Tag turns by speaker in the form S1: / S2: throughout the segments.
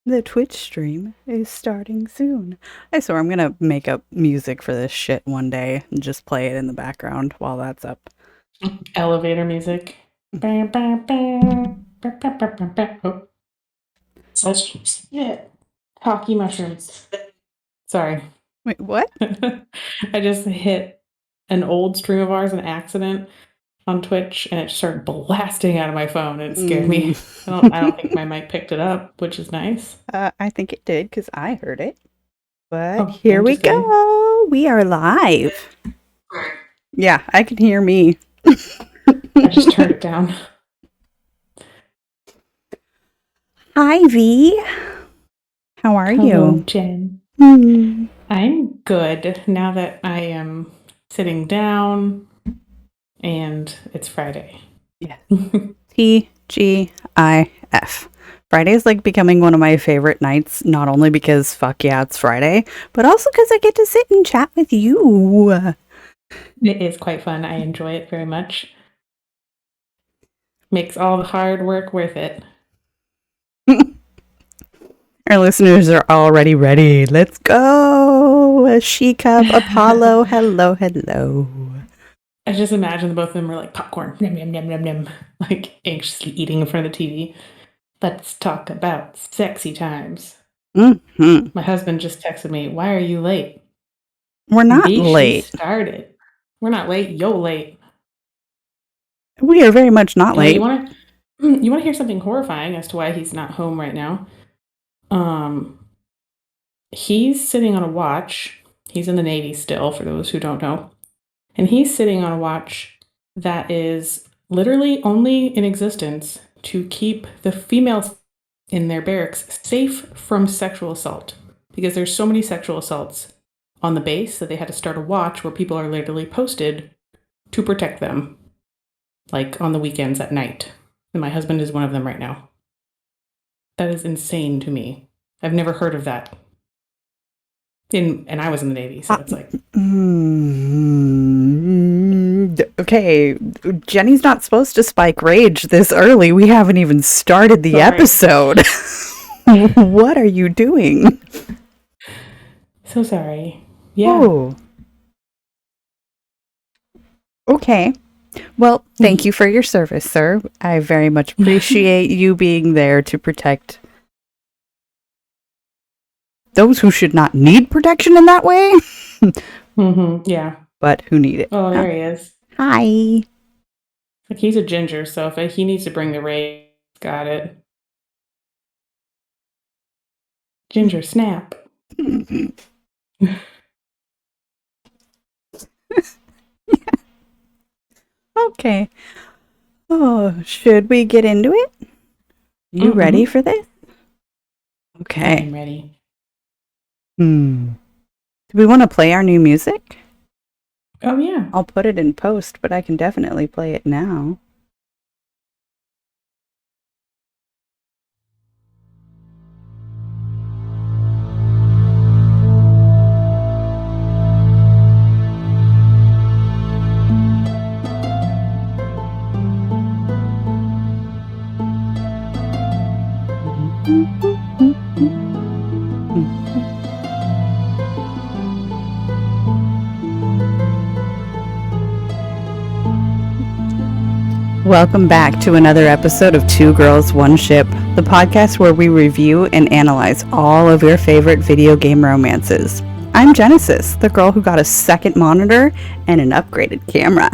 S1: The Twitch stream is starting soon. I swear I'm gonna make up music for this shit one day and just play it in the background while that's up.
S2: Elevator music. Such hockey mushrooms. Sorry.
S1: Wait, what?
S2: I just hit an old stream of ours, an accident on Twitch, and it just started blasting out of my phone, and it scared me. I don't think my mic picked it up, which is nice.
S1: I think it did because I heard it. But
S2: Oh,
S1: here we
S2: interesting.
S1: go. We are live. Yeah, I can hear me.
S2: I just turned it down.
S1: Hi, V. How are
S2: Hello,
S1: you?
S2: Jen.
S1: Hmm.
S2: I'm good now that I am sitting down and it's Friday.
S1: Yeah. TGIF. Friday is like becoming one of my favorite nights, not only because fuck yeah, it's Friday, but also because I get to sit and chat with you.
S2: It is quite fun. I enjoy it very much. Makes all the hard work worth it.
S1: Our listeners are already ready. Let's go. A she cup, Apollo. Hello, hello.
S2: I just imagine the both of them are like popcorn, yum, yum, yum, yum, yum, like anxiously eating in front of the TV. Let's talk about sexy times.
S1: Mm-hmm.
S2: My husband just texted me, "Why are you late?"
S1: We're not
S2: B, she
S1: late.
S2: started. We're not late. Yo, late.
S1: We are very much not
S2: You
S1: late.
S2: want to hear something horrifying as to why he's not home right now? He's sitting on a watch. He's in the Navy still, for those who don't know. And he's sitting on a watch that is literally only in existence to keep the females in their barracks safe from sexual assault. Because there's so many sexual assaults on the base that they had to start a watch where people are literally posted to protect them, like on the weekends at night. And my husband is one of them right now. That is insane to me. I've never heard of that. And I was in the Navy, so it's like.
S1: Okay, Jenny's not supposed to spike rage this early. We haven't even started the episode. What are you doing?
S2: So sorry. Yeah.
S1: Oh. Okay. Well, thank you for your service, sir. I very much appreciate you being there to protect those who should not need protection in that way.
S2: Yeah.
S1: But who need it.
S2: Oh, there he is.
S1: Hi.
S2: Like, he's a ginger, so if he needs to bring the rage, got it. Ginger snap.
S1: Okay. Oh, should we get into it? You ready for this? Okay.
S2: I'm ready.
S1: Do we want to play our new music?
S2: Oh, yeah.
S1: I'll put it in post, but I can definitely play it now. Welcome back to another episode of Two Girls, One Ship, the podcast where we review and analyze all of your favorite video game romances. I'm Genesis, the girl who got a second monitor and an upgraded camera.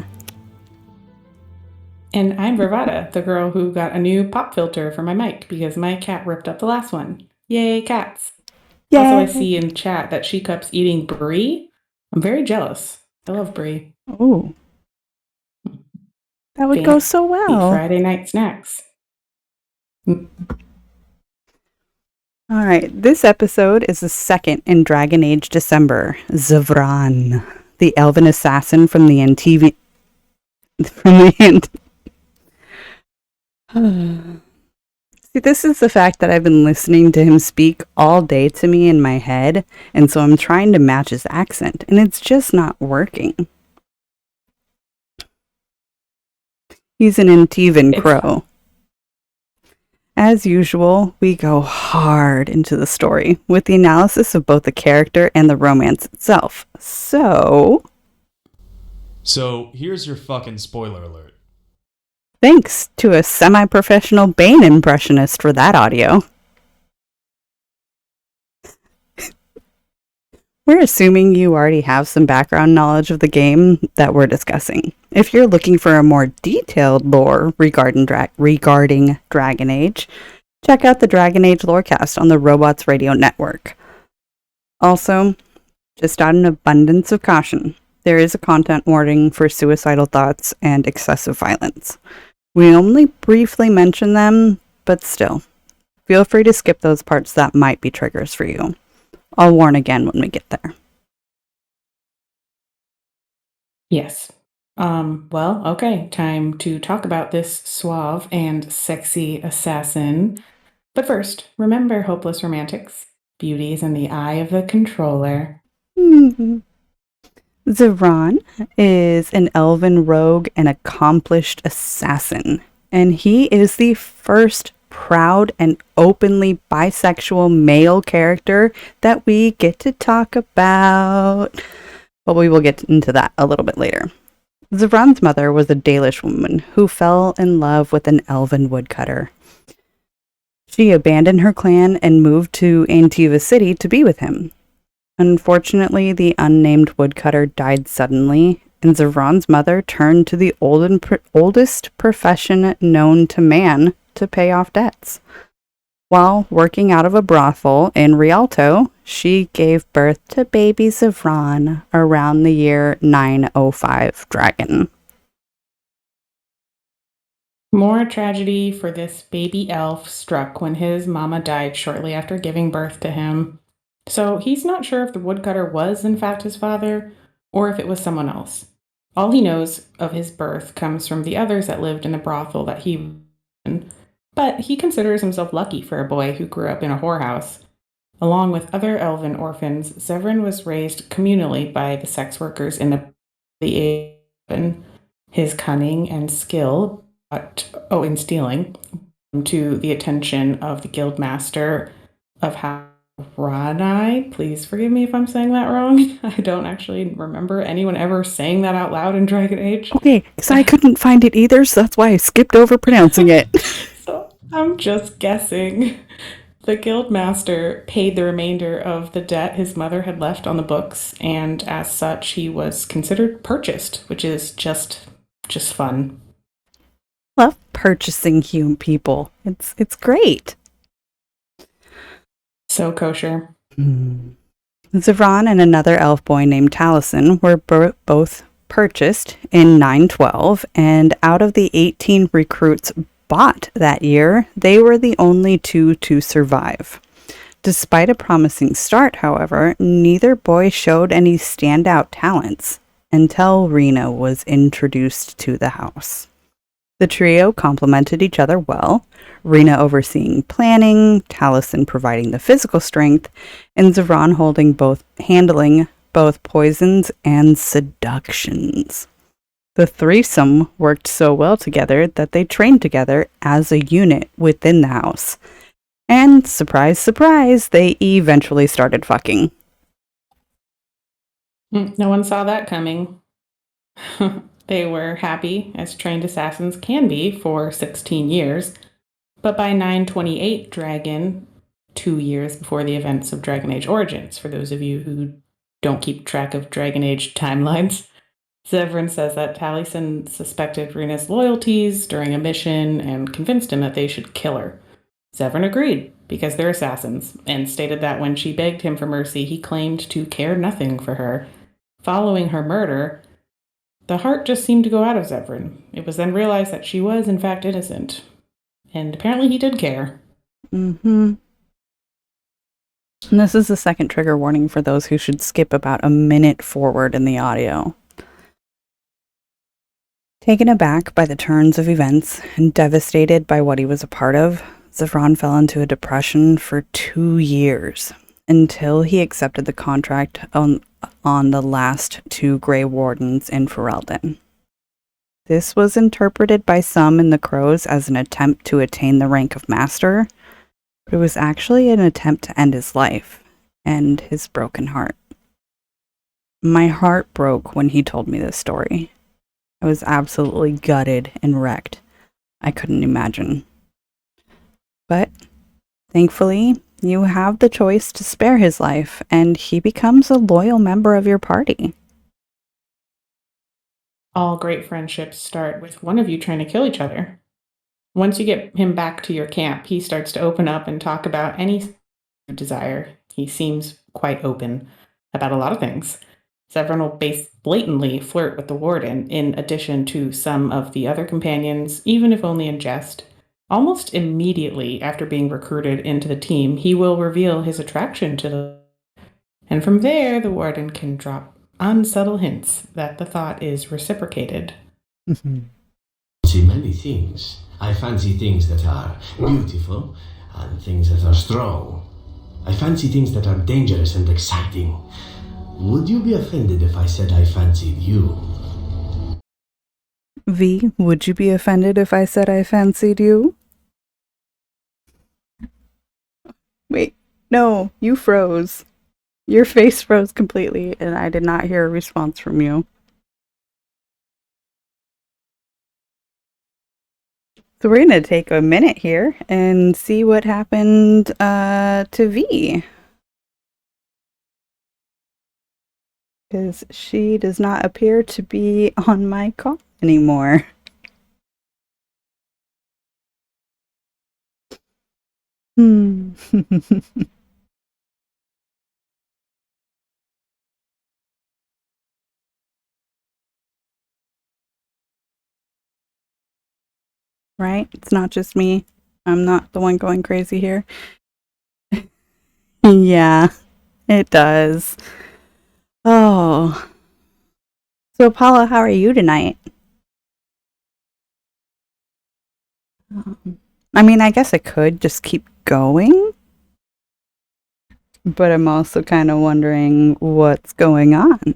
S2: And I'm Bravada, the girl who got a new pop filter for my mic because my cat ripped up the last one. Yay, cats. Yay. Also, I see in chat that She Cup's eating brie. I'm very jealous. I love brie.
S1: Oh. That would go so well.
S2: Friday night snacks.
S1: All right, this episode is the second in Dragon Age December. Zevran, the elven assassin from the NTV. See, this is the fact that I've been listening to him speak all day to me in my head, and so I'm trying to match his accent, and it's just not working. He's an Antivan crow. As usual, we go hard into the story with the analysis of both the character and the romance itself. So
S3: here's your fucking spoiler alert.
S1: thanks to a semi-professional Bane impressionist for that audio. We're assuming you already have some background knowledge of the game that we're discussing. If you're looking for a more detailed lore regarding Dragon Age, check out the Dragon Age Lorecast on the Robots Radio Network. Also, just out of an abundance of caution, there is a content warning for suicidal thoughts and excessive violence. We only briefly mention them, but still, feel free to skip those parts that might be triggers for you. I'll warn again when we get there.
S2: Yes. Well, okay, time to talk about this suave and sexy assassin. But first, remember, hopeless romantics. Beauty is in the eye of the controller.
S1: Zevran is an elven rogue and accomplished assassin, and he is the first proud and openly bisexual male character that we get to talk about. But we will get into that a little bit later. Zevran's mother was a Dalish woman who fell in love with an elven woodcutter. She abandoned her clan and moved to Antiva City to be with him. Unfortunately, the unnamed woodcutter died suddenly, and Zevran's mother turned to the oldest profession known to man to pay off debts. While working out of a brothel in Rialto, she gave birth to baby Zevran around the year 905 Dragon.
S2: More tragedy for this baby elf struck when his mama died shortly after giving birth to him. So he's not sure if the woodcutter was in fact his father or if it was someone else. All he knows of his birth comes from the others that lived in the brothel that he was in. But he considers himself lucky for a boy who grew up in a whorehouse. Along with other elven orphans, Zevran was raised communally by the sex workers in the inn. His cunning and skill in stealing to the attention of the guildmaster of Arainai. Please forgive me if I'm saying that wrong. I don't actually remember anyone ever saying that out loud in Dragon Age.
S1: Okay, because I couldn't find it either, so that's why I skipped over pronouncing it.
S2: So I'm just guessing. The guildmaster paid the remainder of the debt his mother had left on the books, and as such, he was considered purchased, which is just fun.
S1: Love purchasing human people. It's great.
S2: So kosher.
S1: Zevran and another elf boy named Taliesin were both purchased in 912, and out of the 18 recruits bought that year, they were the only two to survive. Despite a promising start, however, neither boy showed any standout talents until Rena was introduced to the house. The trio complemented each other well, Rena overseeing planning, Taliesin providing the physical strength, and Zevran handling both poisons and seductions. The threesome worked so well together that they trained together as a unit within the house. And surprise, surprise, they eventually started fucking.
S2: No one saw that coming. They were happy, as trained assassins can be, for 16 years. But by 928 Dragon, 2 years before the events of Dragon Age Origins, for those of you who don't keep track of Dragon Age timelines, Zevran says that Taliesin suspected Rena's loyalties during a mission and convinced him that they should kill her. Zevran agreed, because they're assassins, and stated that when she begged him for mercy, he claimed to care nothing for her. Following her murder, the heart just seemed to go out of Zevran. It was then realized that she was, in fact, innocent. And apparently he did care.
S1: And this is the second trigger warning for those who should skip about a minute forward in the audio. Taken aback by the turns of events and devastated by what he was a part of, Zevran fell into a depression for 2 years until he accepted the contract on the last 2 Grey Wardens in Ferelden. This was interpreted by some in the Crows as an attempt to attain the rank of master, but it was actually an attempt to end his life and his broken heart. My heart broke when he told me this story. I was absolutely gutted and wrecked. I couldn't imagine. But thankfully, you have the choice to spare his life, and he becomes a loyal member of your party.
S2: All great friendships start with one of you trying to kill each other. Once you get him back to your camp, he starts to open up and talk about any desire. He seems quite open about a lot of things. Zevran will blatantly flirt with the warden, in addition to some of the other companions, even if only in jest. Almost immediately after being recruited into the team, he will reveal his attraction to the... And from there, the warden can drop unsubtle hints that the thought is reciprocated.
S4: See many things. I fancy things that are beautiful and things that are strong. I fancy things that are dangerous and exciting. Would you be offended if I said I fancied you?
S1: V, would you be offended if I said I fancied you? Wait, no, you froze. Your face froze completely, and I did not hear a response from you. So we're going to take a minute here and see what happened to V. Because she does not appear to be on my call anymore. Right? It's not just me. I'm not the one going crazy here. Yeah, it does. Oh. So, Paula, how are you tonight? I mean, I guess I could just keep going. But I'm also kind of wondering what's going on.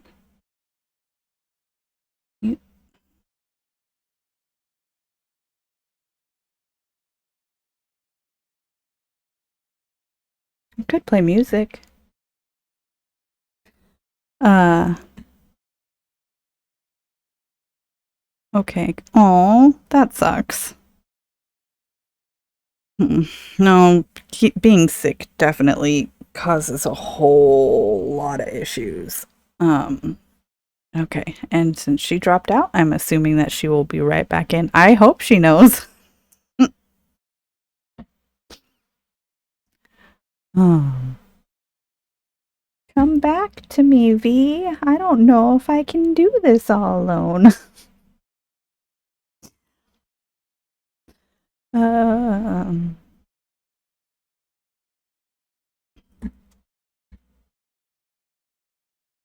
S1: I could play music. Okay. Oh, that sucks. No, being sick definitely causes a whole lot of issues. Okay. And since she dropped out, I'm assuming that she will be right back in. I hope she knows. Come back to me, V. I don't know if I can do this all alone. Oh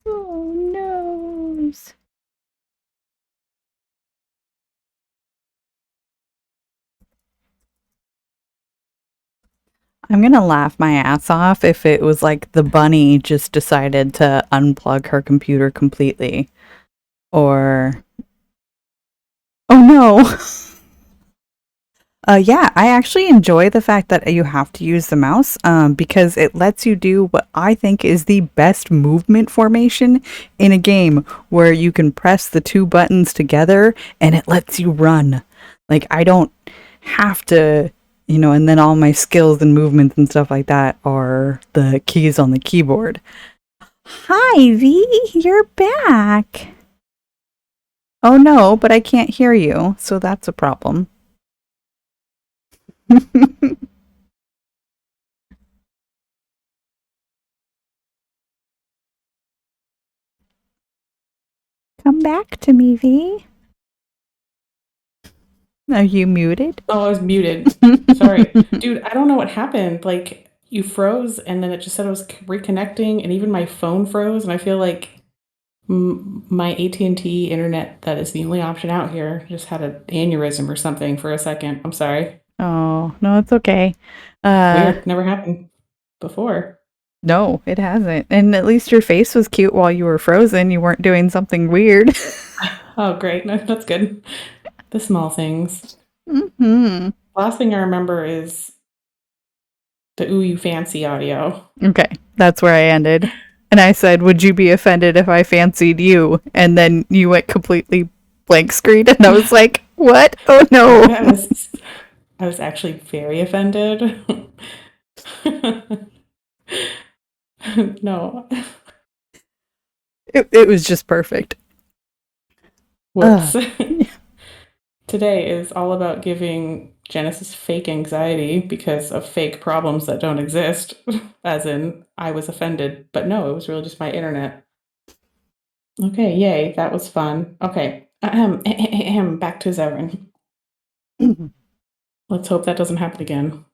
S1: no. I'm gonna laugh my ass off if it was like the bunny just decided to unplug her computer completely. Or... Oh no! Yeah, I actually enjoy the fact that you have to use the mouse because it lets you do what I think is the best movement formation in a game, where you can press the two buttons together and it lets you run. Like, I don't have to, and then all my skills and movements and stuff like that are the keys on the keyboard. Hi, V, you're back. Oh no, but I can't hear you, so that's a problem. Come back to me, V. Are you muted?
S2: Oh, I was muted. Sorry. Dude, I don't know what happened. Like, you froze, and then it just said it was reconnecting, and even my phone froze, and I feel like my AT&T internet, that is the only option out here, just had an aneurysm or something for a second. I'm sorry.
S1: Oh, no, it's okay.
S2: Weird. Never happened before.
S1: No, it hasn't. And at least your face was cute while you were frozen. You weren't doing something weird.
S2: Oh, great. No, that's good. The small things.
S1: Mm-hmm.
S2: Last thing I remember is the ooh, you fancy audio.
S1: Okay, that's where I ended. And I said, would you be offended if I fancied you? And then you went completely blank screen, and I was like, what? Oh no.
S2: I was actually very offended. No.
S1: It was just perfect.
S2: Whoops. Today is all about giving Genesis fake anxiety because of fake problems that don't exist. As in, I was offended. But no, it was really just my internet. Okay, yay. That was fun. Okay. Back to Zevran. Let's hope that doesn't happen again.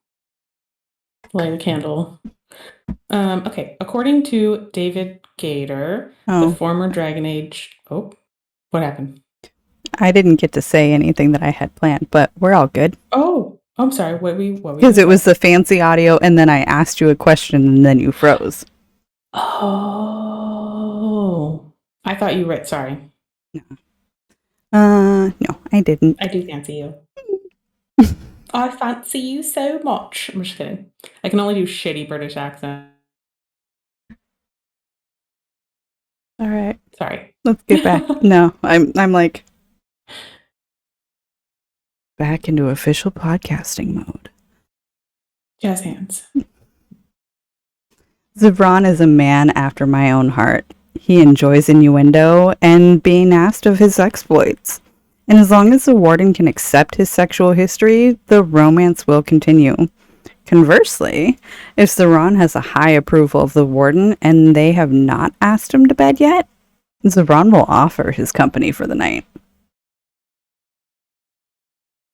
S2: Light a candle. Okay. According to David Gator, the
S1: Oh,
S2: former Dragon Age. Oh, what happened?
S1: I didn't get to say anything that I had planned, but we're all good.
S2: Oh, I'm sorry. What were you
S1: Because
S2: gonna
S1: it was
S2: say?
S1: the fancy audio, and then I asked you a question, and then you froze.
S2: Oh, I thought you read. Sorry,
S1: No, I didn't.
S2: I do fancy you. I fancy you so much. I'm just kidding. I can only do shitty British accent.
S1: All right,
S2: Sorry.
S1: let's get back. No, I'm like back into official podcasting mode.
S2: Jazz hands.
S1: Zevran is a man after my own heart. He enjoys innuendo and being asked of his exploits. And as long as the warden can accept his sexual history, the romance will continue. Conversely, if Zevran has a high approval of the warden and they have not asked him to bed yet, Zevran will offer his company for the night.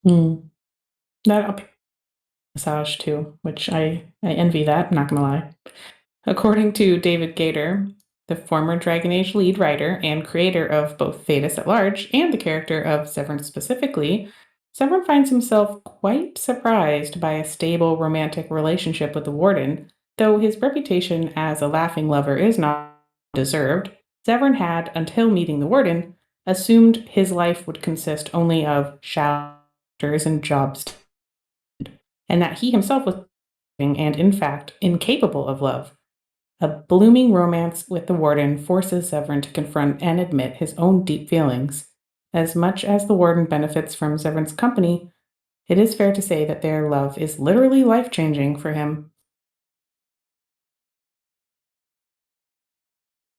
S2: That'll be massage too, which I envy that. Not gonna lie. According to David Gator, the former Dragon Age lead writer and creator of both Thetis at Large and the character of Zevran specifically, Zevran finds himself quite surprised by a stable romantic relationship with the Warden, though his reputation as a laughing lover is not deserved. Zevran had, until meeting the Warden, assumed his life would consist only of showers and jobs, and that he himself was and in fact incapable of love. A blooming romance with the Warden forces Zevran to confront and admit his own deep feelings. As much as the Warden benefits from Zevran's company, it is fair to say that their love is literally life-changing for him.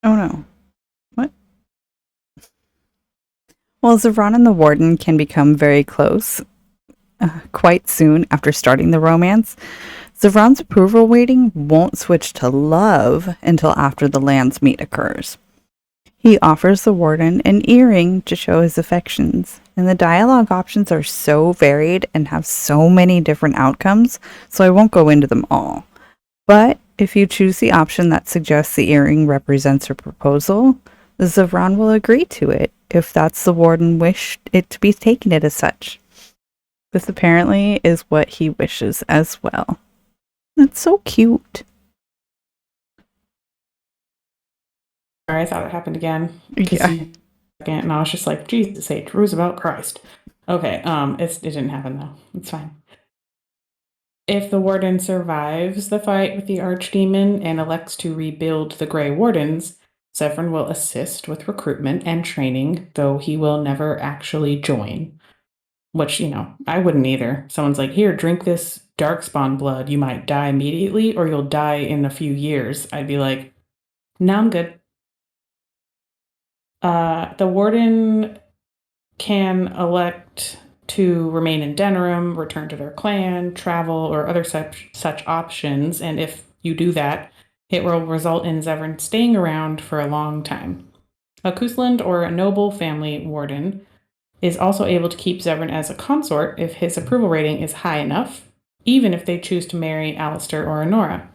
S1: Oh no. What? Well, Zevran and the warden can become very close quite soon after starting the romance. Zevran's approval rating won't switch to love until after the lands meet occurs. He offers the warden an earring to show his affections, and the dialogue options are so varied and have so many different outcomes, so I won't go into them all. But if you choose the option that suggests the earring represents a proposal, Zevran will agree to it if that's the warden wished it to be taken as such. This apparently is what he wishes as well. That's so cute.
S2: Sorry, I thought it happened again.
S1: Yeah.
S2: And I was just like, Jesus H. Roosevelt Christ. Okay, it didn't happen though. It's fine. If the Warden survives the fight with the Archdemon and elects to rebuild the Grey Wardens, Zevran will assist with recruitment and training, though he will never actually join. Which, I wouldn't either. Someone's like, here, drink this darkspawn blood. You might die immediately or you'll die in a few years. I'd be like, no, I'm good. The Warden can elect to remain in Denerim, return to their clan, travel, or other such options. And if you do that, it will result in Zevran staying around for a long time. A Kusland or a noble family warden is also able to keep Zevran as a consort if his approval rating is high enough, even if they choose to marry Alistair or Honora.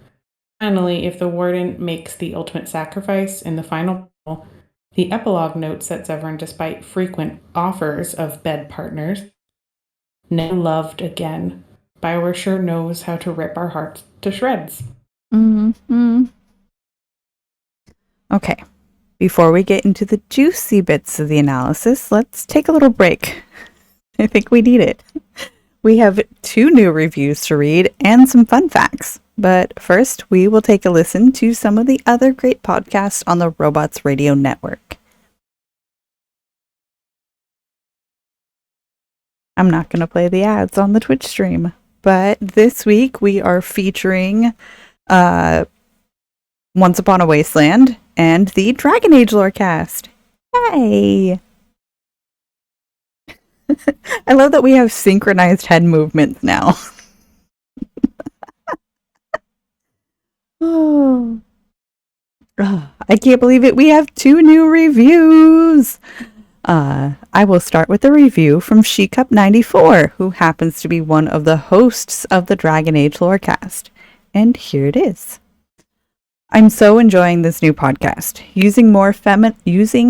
S2: Finally, if the warden makes the ultimate sacrifice in the final battle, the epilogue notes that Zevran, despite frequent offers of bed partners, never loved again. Bioware sure knows how to rip our hearts to shreds.
S1: Mm-hmm. Okay. Before we get into the juicy bits of the analysis, let's take a little break. I think we need it. We have 2 new reviews to read and some fun facts. But first, we will take a listen to some of the other great podcasts on the Robots Radio Network. I'm not going to play the ads on the Twitch stream, but this week we are featuring Once Upon a Wasteland and the Dragon Age Lorecast. Yay! I love that we have synchronized head movements now. Oh. I can't believe it. We have 2 new reviews. I will start with a review from SheCup94, who happens to be one of the hosts of the Dragon Age Lorecast. And here it is. I'm so enjoying this new podcast. Using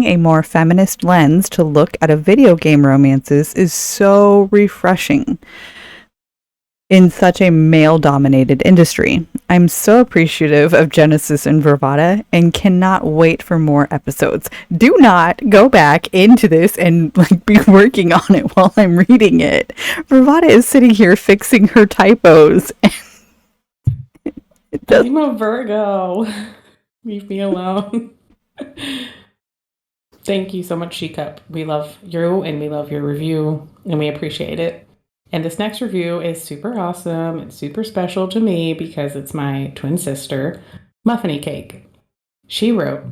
S1: a more feminist lens to look at a video game romances is so refreshing in such a male-dominated industry. I'm so appreciative of Genesis and Vervada and cannot wait for more episodes. Do not go back into this and be working on it while I'm reading it. Vervada is sitting here fixing her typos.
S2: I'm a Virgo. Leave me alone. Thank you so much, SheCup. We love you and we love your review and we appreciate it. And this next review is super awesome. It's super special to me because it's my twin sister, Muffiny Cake. She wrote,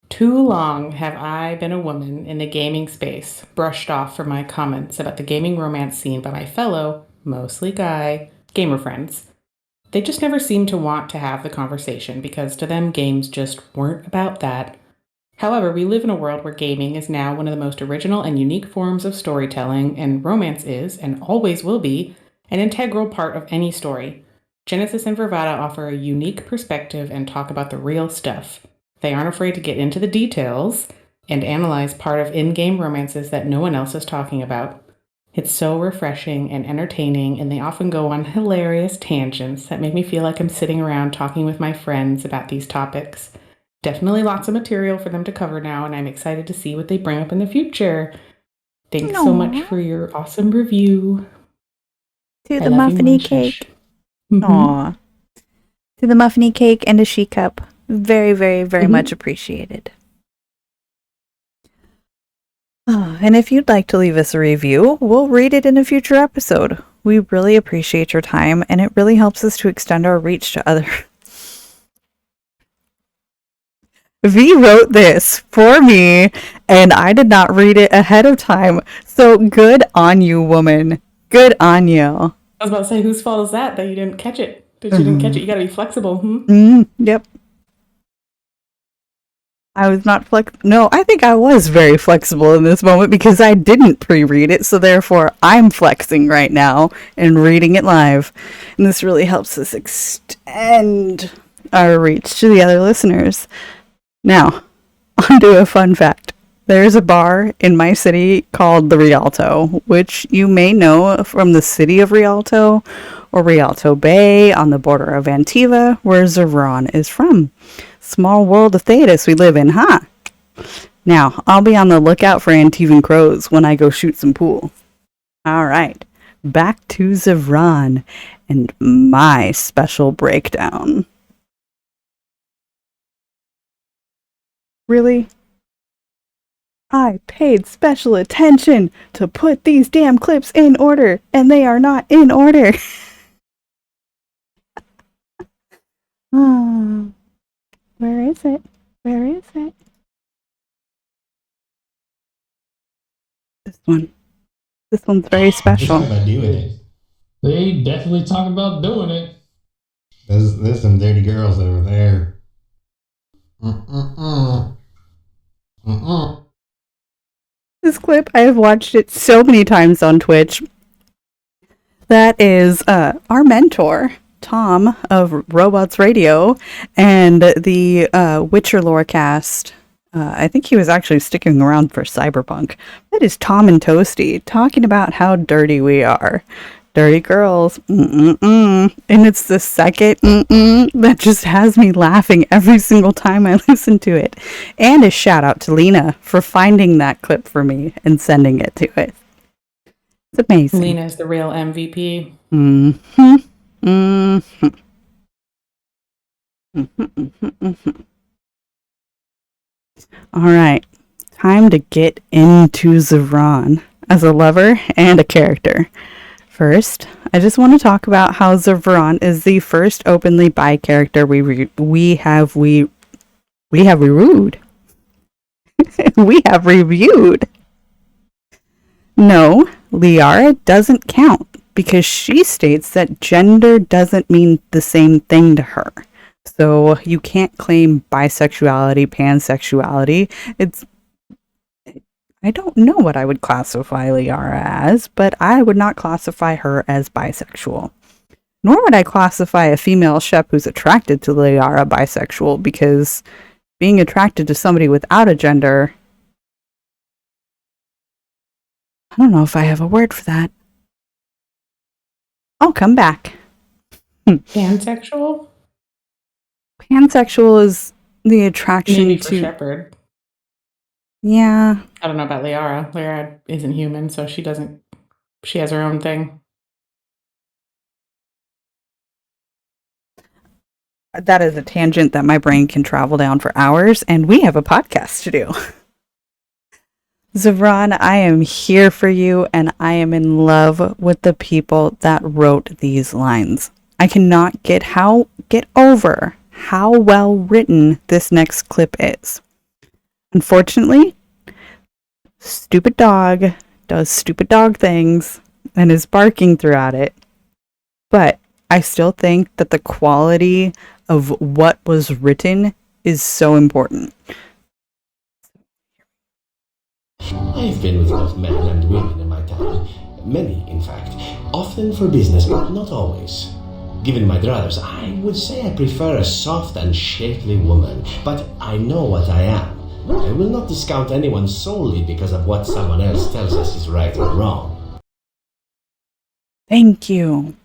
S2: "Too long have I been a woman in the gaming space, brushed off for my comments about the gaming romance scene by my fellow, mostly guy, gamer friends. They just never seemed to want to have the conversation because to them games just weren't about that. However, we live in a world where gaming is now one of the most original and unique forms of storytelling, and romance is, and always will be, an integral part of any story. Genesis and Vervada offer a unique perspective and talk about the real stuff. They aren't afraid to get into the details and analyze part of in-game romances that no one else is talking about. It's so refreshing and entertaining, and they often go on hilarious tangents that make me feel like I'm sitting around talking with my friends about these topics. Definitely lots of material for them to cover now, and I'm excited to see what they bring up in the future. Thanks so much for your awesome review."
S1: To the Muffiny Cake. Aww. To the Muffiny Cake and a SheCup. Very, very, very much appreciated. And if you'd like to leave us a review, we'll read it in a future episode. We really appreciate your time, and it really helps us to extend our reach to other... V wrote this for me, and I did not read it ahead of time. So good on you, woman. Good on you.
S2: I was about to say, whose fault is that you didn't catch it? You didn't catch it? You gotta be flexible.
S1: Yep. I was not No, I think I was very flexible in this moment because I didn't pre-read it, so therefore I'm flexing right now and reading it live. And this really helps us extend our reach to the other listeners. Now, on to a fun fact. There's a bar in my city called the Rialto, which you may know from the city of Rialto or Rialto Bay on the border of Antiva, where Zevran is from. Small world of Thetis we live in, huh? Now, I'll be on the lookout for Antivan crows when I go shoot some pool. All right, back to Zevran and my special breakdown. Really? I paid special attention to put these damn clips in order, and they are not in order. Where is it? Where is it? This one. This one's very special.
S5: They're talking about doing it.
S6: They definitely talk about doing it.
S5: There's some dirty girls over there.
S1: This clip, I have watched it so many times on Twitch. That is our mentor, Tom of Robots Radio, and the Witcher Lorecast. I think he was actually sticking around for Cyberpunk. That is Tom and Toasty talking about how dirty we are. Dirty girls. And it's the second that just has me laughing every single time I listen to it. And a shout out to Lena for finding that clip for me and sending it to it. It's amazing.
S2: Lena is the real MVP.
S1: Mm-hmm. Mm-hmm. Mm-hmm. Mm-hmm. Mm-hmm. All right. Time to get into Zevran as a lover and a character. First, I just want to talk about how Zevran is the first openly bi character we have reviewed. We have reviewed. No, Liara doesn't count because she states that gender doesn't mean the same thing to her. So you can't claim bisexuality, pansexuality. I don't know what I would classify Liara as, but I would not classify her as bisexual. Nor would I classify a female Shep who's attracted to Liara bisexual, because being attracted to somebody without a gender, I don't know if I have a word for that. I'll come back.
S2: Pansexual?
S1: Pansexual is the attraction
S2: Maybe for
S1: to...
S2: Shepard.
S1: Yeah.
S2: I don't know about Liara. Liara isn't human, so she has her own thing.
S1: That is a tangent that my brain can travel down for hours, and we have a podcast to do. Zevran, I am here for you, and I am in love with the people that wrote these lines. I cannot get over how well written this next clip is. Unfortunately, stupid dog does stupid dog things and is barking throughout it. But I still think that the quality of what was written is so important.
S4: I've been with both men and women in my time. Many, in fact. Often for business, but not always. Given my druthers, I would say I prefer a soft and shapely woman, but I know what I am. I will not discount anyone solely because of what someone else tells us is right or wrong.
S1: Thank you.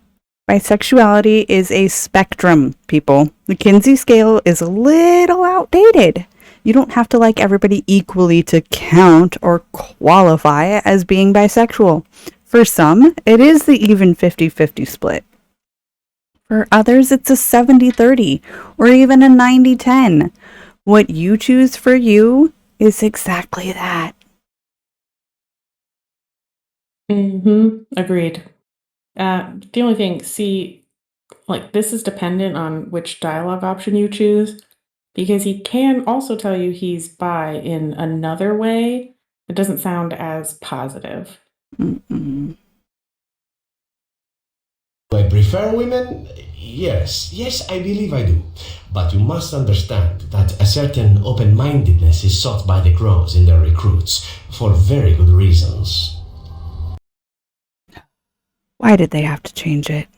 S1: Bisexuality is a spectrum, people. The Kinsey scale is a little outdated. You don't have to like everybody equally to count or qualify as being bisexual. For some, it is the even 50-50 split. For others, it's a 70-30 or even a 90-10. What you choose for you is exactly that.
S2: Agreed. The only thing, this is dependent on which dialogue option you choose, because he can also tell you he's bi in another way. It doesn't sound as positive.
S1: Mm-mm.
S4: Do I prefer women? Yes, I believe I do. But you must understand that a certain open-mindedness is sought by the Crows in their recruits, for very good reasons.
S1: Why did they have to change it?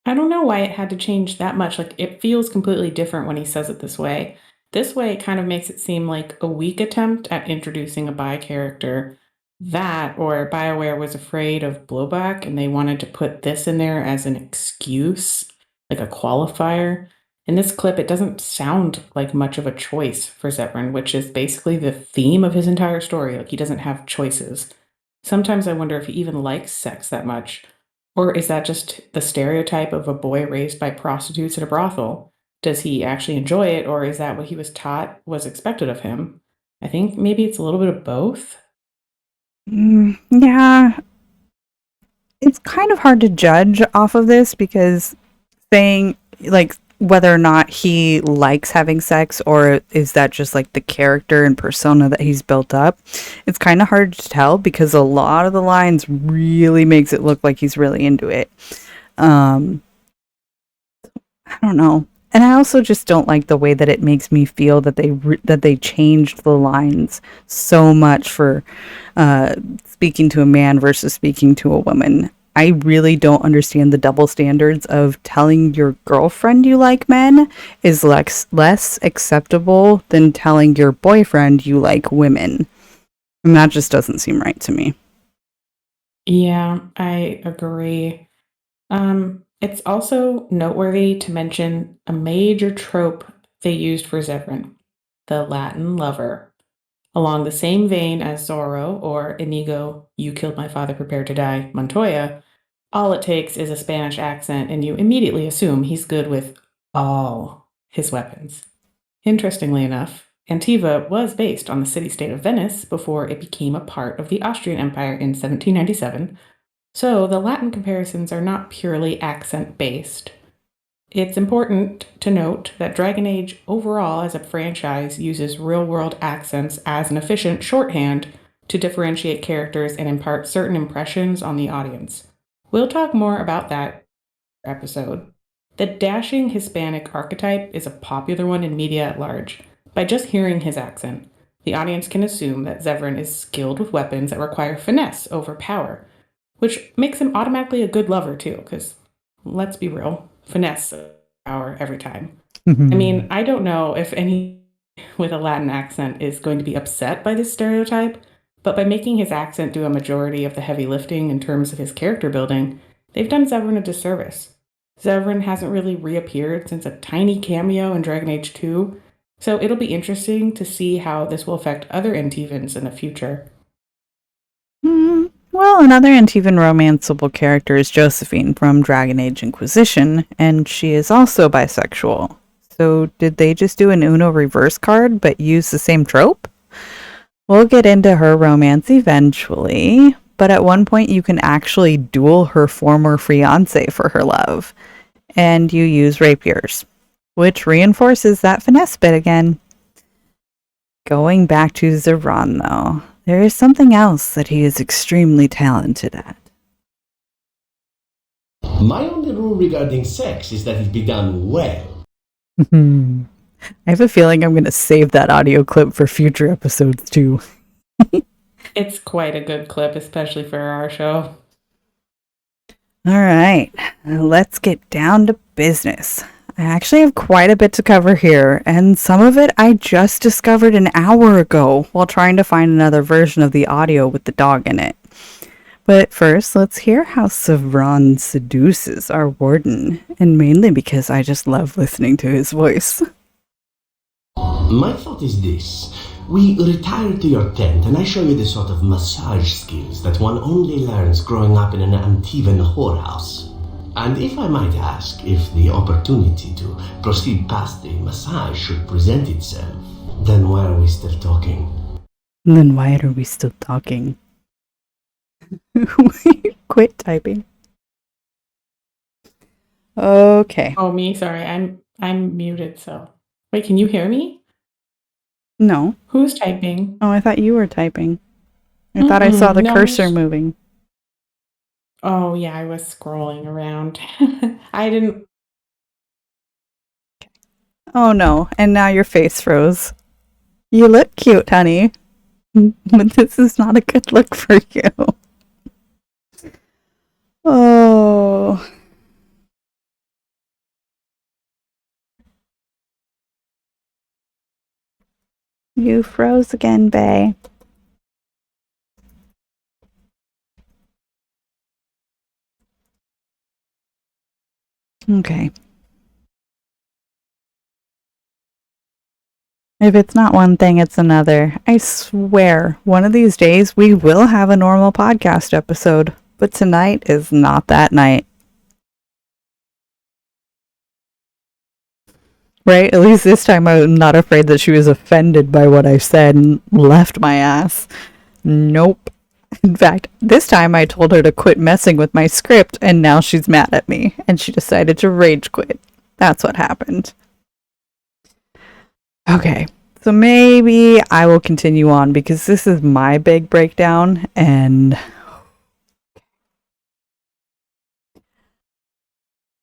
S2: I don't know why it had to change that much. Like, it feels completely different when he says it this way. This way, it kind of makes it seem like a weak attempt at introducing a bi character. That, or BioWare was afraid of blowback and they wanted to put this in there as an excuse, like a qualifier. In this clip, it doesn't sound like much of a choice for Zevran, which is basically the theme of his entire story. Like, he doesn't have choices. Sometimes I wonder if he even likes sex that much. Or is that just the stereotype of a boy raised by prostitutes at a brothel? Does he actually enjoy it, or is that what he was taught was expected of him? I think maybe it's a little bit of both.
S1: Yeah. It's kind of hard to judge off of this because saying, like, whether or not he likes having sex or is that just like the character and persona that he's built up, it's kind of hard to tell because a lot of the lines really makes it look like he's really into it. I don't know. And I also just don't like the way that it makes me feel that they changed the lines so much for speaking to a man versus speaking to a woman. I really don't understand the double standards of telling your girlfriend you like men is less acceptable than telling your boyfriend you like women. And that just doesn't seem right to me.
S2: Yeah, I agree. It's also noteworthy to mention a major trope they used for Zevran, the Latin lover. Along the same vein as Zorro or Inigo, You Killed My Father, Prepare to Die, Montoya, all it takes is a Spanish accent and you immediately assume he's good with all his weapons. Interestingly enough, Antiva was based on the city-state of Venice before it became a part of the Austrian Empire in 1797, so the Latin comparisons are not purely accent-based. It's important to note that Dragon Age overall as a franchise uses real-world accents as an efficient shorthand to differentiate characters and impart certain impressions on the audience. We'll talk more about that episode. The dashing Hispanic archetype is a popular one in media at large. By just hearing his accent, the audience can assume that Zevran is skilled with weapons that require finesse over power, which makes him automatically a good lover too, because let's be real, finesse power every time. I mean, I don't know if any with a Latin accent is going to be upset by this stereotype, but by making his accent do a majority of the heavy lifting in terms of his character building, they've done Zevran a disservice. Zevran hasn't really reappeared since a tiny cameo in Dragon Age 2, so it'll be interesting to see how this will affect other Antivans in the future.
S1: Well, another Antivan romanceable character is Josephine from Dragon Age Inquisition, and she is also bisexual. So did they just do an Uno reverse card but use the same trope? We'll get into her romance eventually, but at one point you can actually duel her former fiancé for her love, and you use rapiers, which reinforces that finesse bit again. Going back to Zevran, though, there is something else that he is extremely talented at.
S4: My only rule regarding sex is that it be done well.
S1: I have a feeling I'm going to save that audio clip for future episodes too.
S2: It's quite a good clip, especially for our show.
S1: All right, let's get down to business. I actually have quite a bit to cover here, and some of it I just discovered an hour ago while trying to find another version of the audio with the dog in it. But first, let's hear how Zevran seduces our warden, and mainly because I just love listening to his voice.
S4: My thought is this. We retire to your tent and I show you the sort of massage skills that one only learns growing up in an Antivan whorehouse. And if I might ask, if the opportunity to proceed past the massage should present itself, then why are we still talking?
S1: Then why are we still talking? Quit typing. Okay.
S2: Oh, me? Sorry, I'm muted, so... Wait, can you hear me?
S1: No.
S2: Who's typing?
S1: Oh, I thought you were typing. I thought I saw the cursor moving.
S2: Oh, yeah, I was scrolling around. I didn't...
S1: Oh, no. And now your face froze. You look cute, honey. But this is not a good look for you. Oh. You froze again, bae. Okay. If it's not one thing, it's another. I swear, one of these days we will have a normal podcast episode, but tonight is not that night. Right? At least this time I'm not afraid that she was offended by what I said and left my ass. Nope. In fact, this time I told her to quit messing with my script and now she's mad at me and she decided to rage quit. That's what happened. Okay, so maybe I will continue on because this is my big breakdown and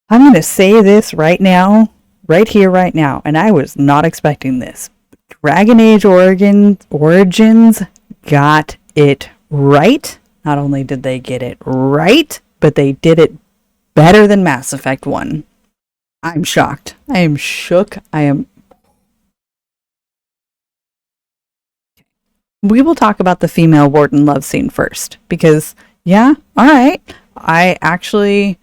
S1: I'm going to say this right now, right here, right now, and I was not expecting this. Dragon Age Origins got it right. Not only did they get it right, but they did it better than Mass Effect 1. I'm shocked. I am shook. We will talk about the female warden love scene first, because, yeah, alright, I actually,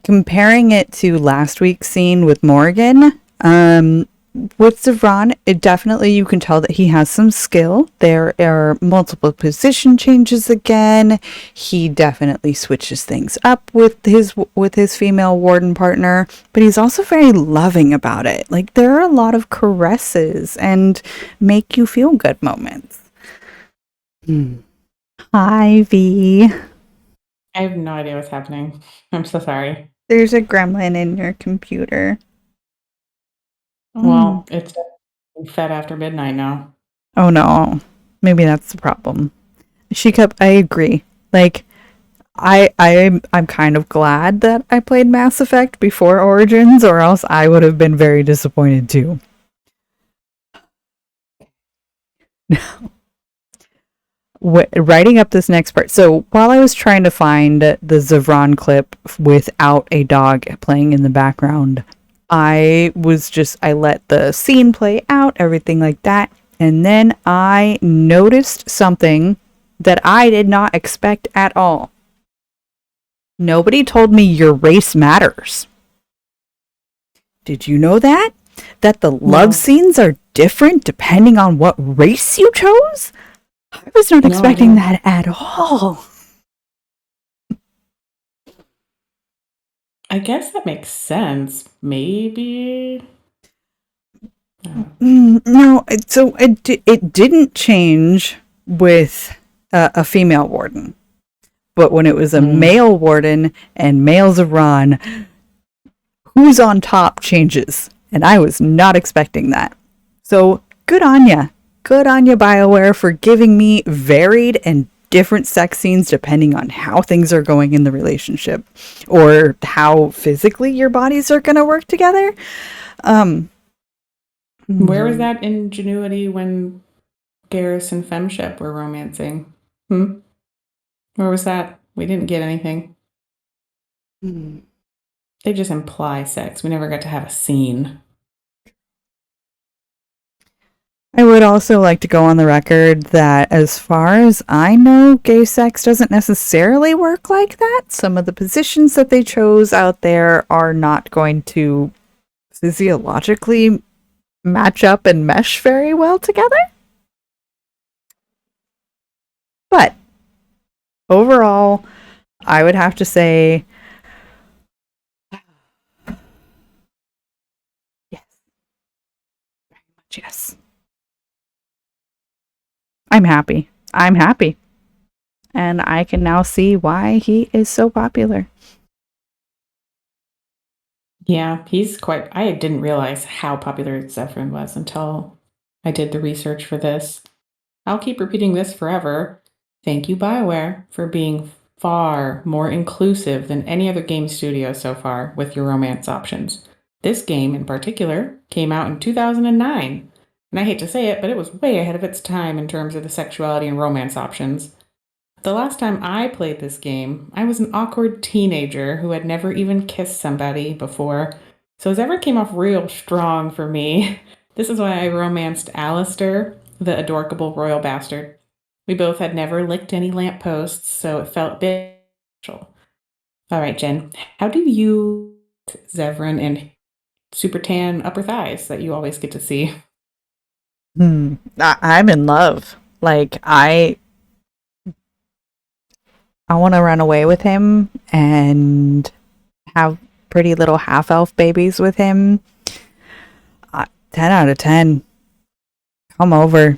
S1: comparing it to last week's scene with Morgan, with Zevran, it definitely, you can tell that he has some skill. There are multiple position changes again. He definitely switches things up with his female warden partner, but he's also very loving about it. Like, there are a lot of caresses and make you feel good moments. Hi, V.
S2: I have no idea what's happening. I'm so sorry.
S1: There's a gremlin in your computer.
S2: Well, it's fed after midnight now.
S1: Oh no. Maybe that's the problem. I agree. Like, I'm kind of glad that I played Mass Effect before Origins, or else I would have been very disappointed too. Writing up this next part. So while I was trying to find the Zevran clip without a dog playing in the background, I let the scene play out, everything like that. And then I noticed something that I did not expect at all. Nobody told me your race matters. Did you know that? That the love scenes are different depending on what race you chose? I was not expecting that at all.
S2: I guess that makes sense. Maybe.
S1: No, so it didn't change with a female warden. But when it was a male warden and male Zevran, who's on top changes. And I was not expecting that. So good on ya. Good on you, BioWare, for giving me varied and different sex scenes depending on how things are going in the relationship or how physically your bodies are going to work together.
S2: Where was that ingenuity when Garrus and Femshep were romancing? Where was that? We didn't get anything. They just imply sex. We never got to have a scene.
S1: I would also like to go on the record that as far as I know, gay sex doesn't necessarily work like that. Some of the positions that they chose out there are not going to physiologically match up and mesh very well together. But overall, I would have to say yes. Very much yes. I'm happy. And I can now see why he is so popular.
S2: Yeah, I didn't realize how popular Zevran was until I did the research for this. I'll keep repeating this forever. Thank you, BioWare, for being far more inclusive than any other game studio so far with your romance options. This game, in particular, came out in 2009. And I hate to say it, but it was way ahead of its time in terms of the sexuality and romance options. The last time I played this game, I was an awkward teenager who had never even kissed somebody before, so Zevran came off real strong for me. This is why I romanced Alistair, the adorable royal bastard. We both had never licked any lampposts, so it felt a bit special. All right, Jen, how do you Zevran and super tan upper thighs that you always get to see?
S1: I'm in love. Like, I want to run away with him and have pretty little half-elf babies with him. 10 out of 10. Come over.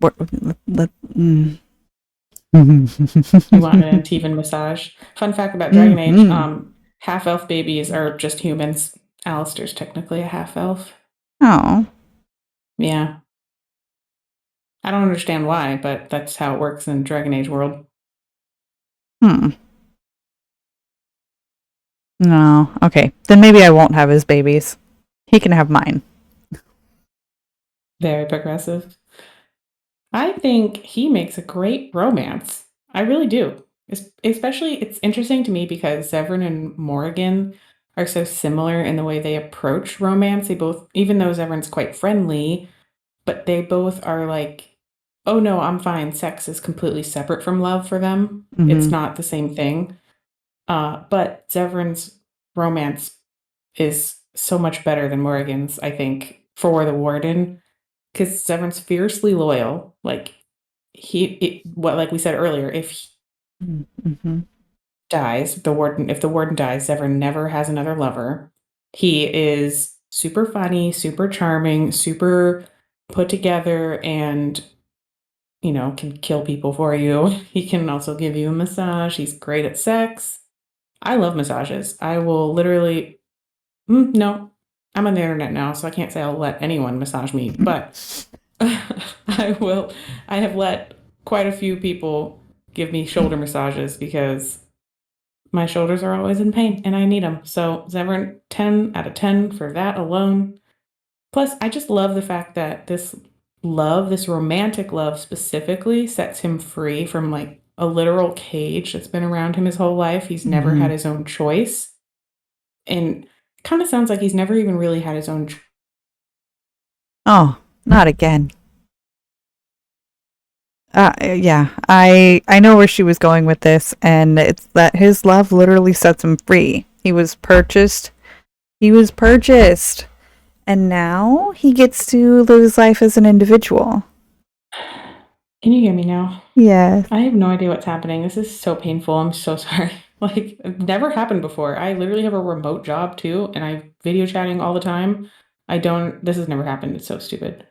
S2: You want an Antivan massage? Fun fact about Dragon Age, half-elf babies are just humans. Alistair's technically a half-elf.
S1: Oh.
S2: Yeah. I don't understand why, but that's how it works in Dragon Age world.
S1: No. Okay. Then maybe I won't have his babies. He can have mine.
S2: Very progressive. I think he makes a great romance. I really do. Especially, it's interesting to me because Zevran and Morrigan are so similar in the way they approach romance. They both, even though Zevran's quite friendly, but they both are like, oh no, I'm fine. Sex is completely separate from love for them. It's not the same thing. But Zevran's romance is so much better than Morrigan's, I think, for the warden, because Zevran's fiercely loyal. Like like we said earlier, if he
S1: Mm-hmm.
S2: dies, if the warden dies, Zevran never has another lover. He is super funny, super charming, super put together, and can kill people for you. He can also give you a massage. He's great at sex. I love massages. I will literally no, I'm on the internet now, so I can't say I'll let anyone massage me, but I will. I have let quite a few people give me shoulder massages because my shoulders are always in pain and I need them. So Zevran, 10 out of 10 for that alone. Plus, I just love the fact that this romantic love specifically, sets him free from like a literal cage that's been around him his whole life. He's never had his own choice. And kind of sounds like he's never even really had his own
S1: Oh, not again. Yeah, I know where she was going with this, and it's that his love literally sets him free. He was purchased. And now he gets to live his life as an individual.
S2: Can you hear me now?
S1: Yes.
S2: I have no idea what's happening. This is so painful. I'm so sorry. Like, it never happened before. I literally have a remote job too, and I'm video chatting all the time. This has never happened. It's so stupid.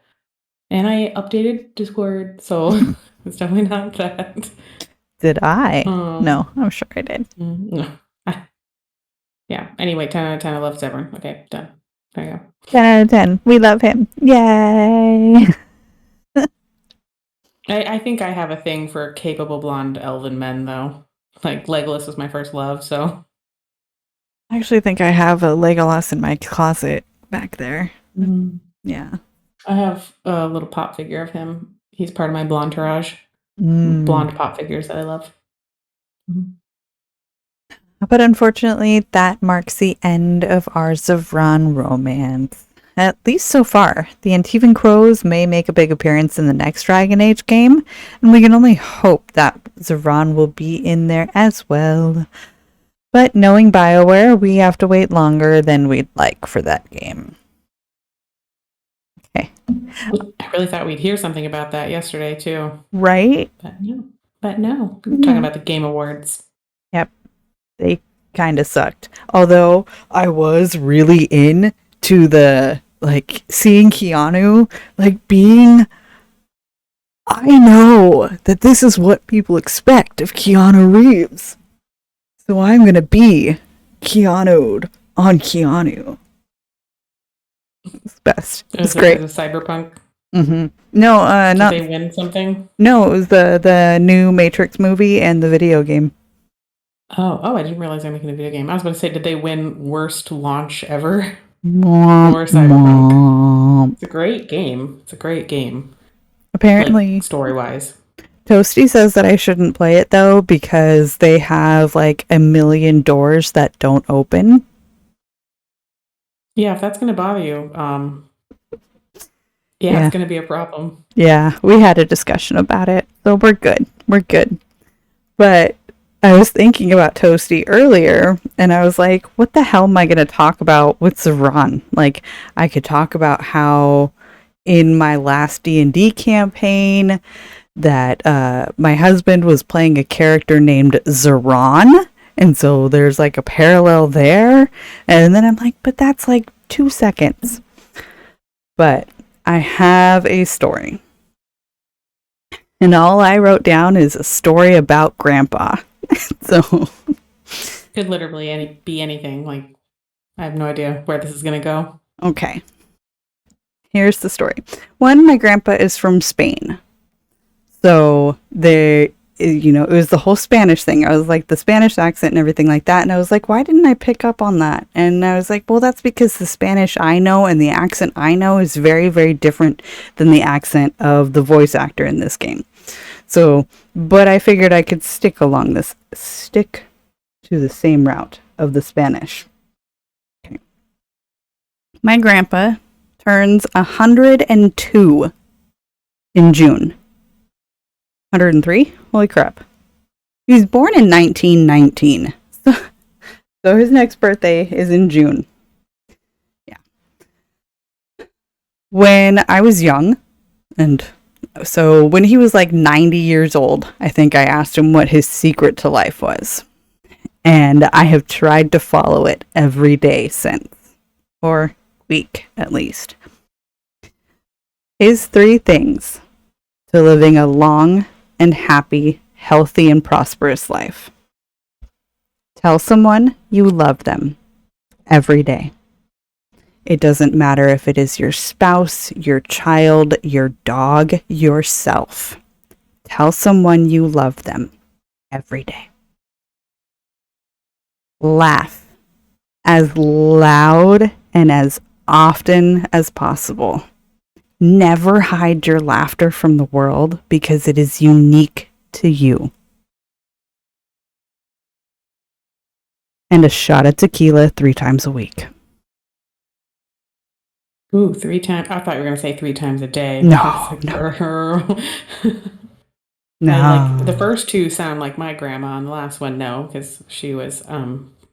S2: And I updated Discord, so it's definitely not that.
S1: Did I?
S2: Um,
S1: No, I'm sure I did.
S2: No. Yeah. Anyway, 10 out of 10. I love Zevran. Okay, done. There you go.
S1: 10 out of 10. We love him. Yay.
S2: I think I have a thing for capable blonde elven men, though. Like, Legolas was my first love, so.
S1: I actually think I have a Legolas in my closet back there. Yeah.
S2: I have a little pop figure of him. He's part of my blonde-tourage.
S1: Mm.
S2: Blonde pop figures that I love.
S1: But unfortunately, that marks the end of our Zevran romance. At least so far. The Antivan Crows may make a big appearance in the next Dragon Age game, and we can only hope that Zevran will be in there as well. But knowing BioWare, we have to wait longer than we'd like for that game. Okay.
S2: I really thought we'd hear something about that yesterday, too.
S1: Right?
S2: But no. I'm talking about the Game Awards.
S1: Yep. They kind of sucked. Although I was really into the, like, seeing Keanu, like, being... I know that this is what people expect of Keanu Reeves. So I'm going to be Keanu'd on Keanu. It's best. It's great.
S2: Is it Cyberpunk?
S1: Mm-hmm. No,
S2: Did
S1: not...
S2: they win something?
S1: No, it was the new Matrix movie and the video game.
S2: Oh, I didn't realize they're making a video game. I was going to say, did they win worst launch ever?
S1: Mwah,
S2: Or Cyberpunk?
S1: mwah.
S2: It's a great game.
S1: Apparently,
S2: like, story-wise.
S1: Toasty says that I shouldn't play it though because they have like a million doors that don't open.
S2: Yeah, if that's going to bother you,
S1: Yeah.
S2: it's going to be a problem.
S1: Yeah, we had a discussion about it, so we're good. But I was thinking about Toasty earlier, and I was like, what the hell am I going to talk about with Zevran? Like, I could talk about how in my last D&D campaign that my husband was playing a character named Zevran, and so there's like a parallel there. And then I'm like, but that's like 2 seconds. But I have a story. And all I wrote down is a story about Grandpa. So
S2: Could literally be anything. Like, I have no idea where this is going to go.
S1: okay. Here's the story. One, my grandpa is from Spain. So it was the whole Spanish thing. I was like, the Spanish accent and everything like that. And I was like, why didn't I pick up on that? And I was like, well, that's because the Spanish I know and the accent I know is very, very different than the accent of the voice actor in this game. So, but I figured I could stick to the same route of the Spanish. Okay. My grandpa turns 102 in June. 103? Holy crap. He was born in 1919. So his next birthday is in June. Yeah. When I was young, and so when he was like 90 years old, I think I asked him what his secret to life was. And I have tried to follow it every day since, or week at least. His 3 things to living a long and happy, healthy, and prosperous life. Tell someone you love them every day. It doesn't matter if it is your spouse, your child, your dog, yourself. Tell someone you love them every day. Laugh as loud and as often as possible. Never hide your laughter from the world because it is unique to you. And a shot of tequila 3 times a week.
S2: Ooh, 3 times. I thought you were going to say 3 times a day.
S1: No,
S2: I was like,
S1: No.
S2: I like the first 2 sound like my grandma, and the last one no, because she was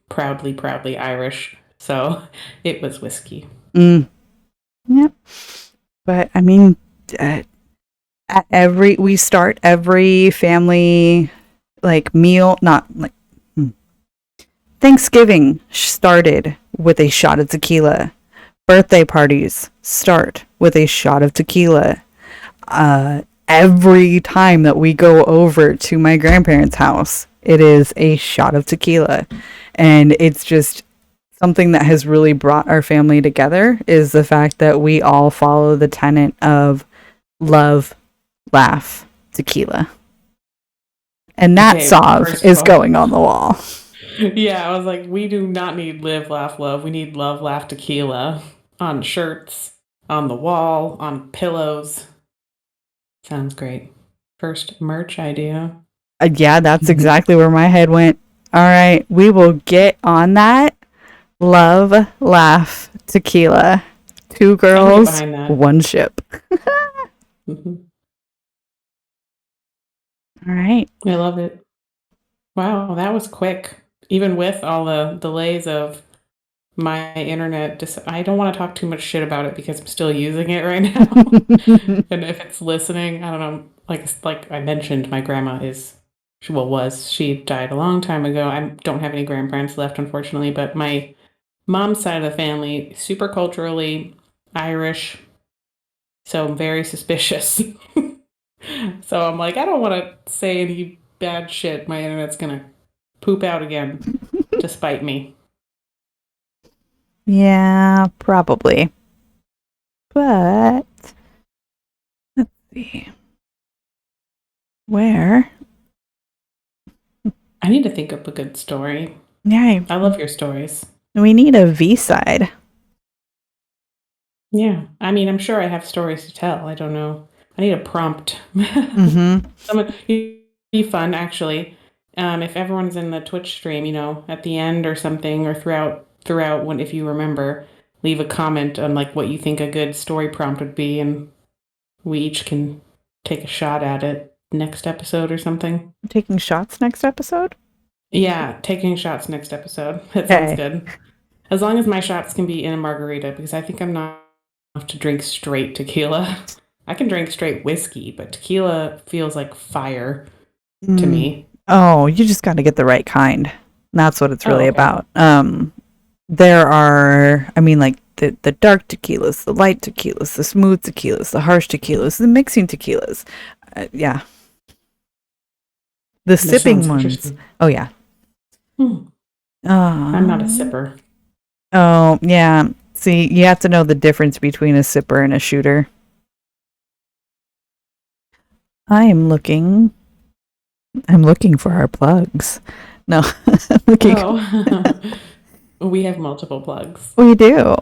S2: proudly Irish, so it was whiskey.
S1: Yep. But I mean, we start every family like meal, not like Thanksgiving started with a shot of tequila. Birthday parties start with a shot of tequila. Every time that we go over to my grandparents' house, it is a shot of tequila. And it's just something that has really brought our family together is the fact that we all follow the tenet of love, laugh, tequila. And that Sov is going on the wall.
S2: Yeah, I was like, we do not need live, laugh, love. We need love, laugh, tequila on shirts, on the wall, on pillows. Sounds great. First merch idea.
S1: Yeah, that's exactly where my head went. All right, we will get on that. Love, laugh, tequila. 2 girls, 1 ship.
S2: Mm-hmm.
S1: All right.
S2: I love it. Wow, that was quick. Even with all the delays of my internet, I don't want to talk too much shit about it because I'm still using it right now. And if it's listening, I don't know. Like I mentioned, my grandma she died a long time ago. I don't have any grandparents left, unfortunately, but my mom's side of the family, super culturally Irish, so I'm very suspicious. So I'm like, I don't want to say any bad shit. My internet's gonna poop out again to spite me.
S1: Yeah, probably. But let's see. Where?
S2: I need to think up a good story.
S1: Yeah.
S2: I love your stories.
S1: We need a V side.
S2: Yeah. I mean, I'm sure I have stories to tell. I don't know. I need a prompt.
S1: Mm-hmm.
S2: It'd be fun, actually. If everyone's in the Twitch stream, at the end or something, or throughout when, if you remember, leave a comment on like what you think a good story prompt would be, and we each can take a shot at it next episode or something.
S1: Taking shots next episode?
S2: Yeah, taking shots next episode. That sounds good. As long as my shots can be in a margarita, because I think I'm not enough to drink straight tequila. I can drink straight whiskey, but tequila feels like fire to me.
S1: Oh, you just got to get the right kind. That's what it's really about. There are, I mean, like the dark tequilas, the light tequilas, the smooth tequilas, the harsh tequilas, the mixing tequilas. Yeah. The sipping ones. Oh, yeah.
S2: I'm not a sipper.
S1: Oh, yeah. See, you have to know the difference between a sipper and a shooter. I'm looking for our plugs. No, I'm looking.
S2: Oh. We have multiple plugs.
S1: We do.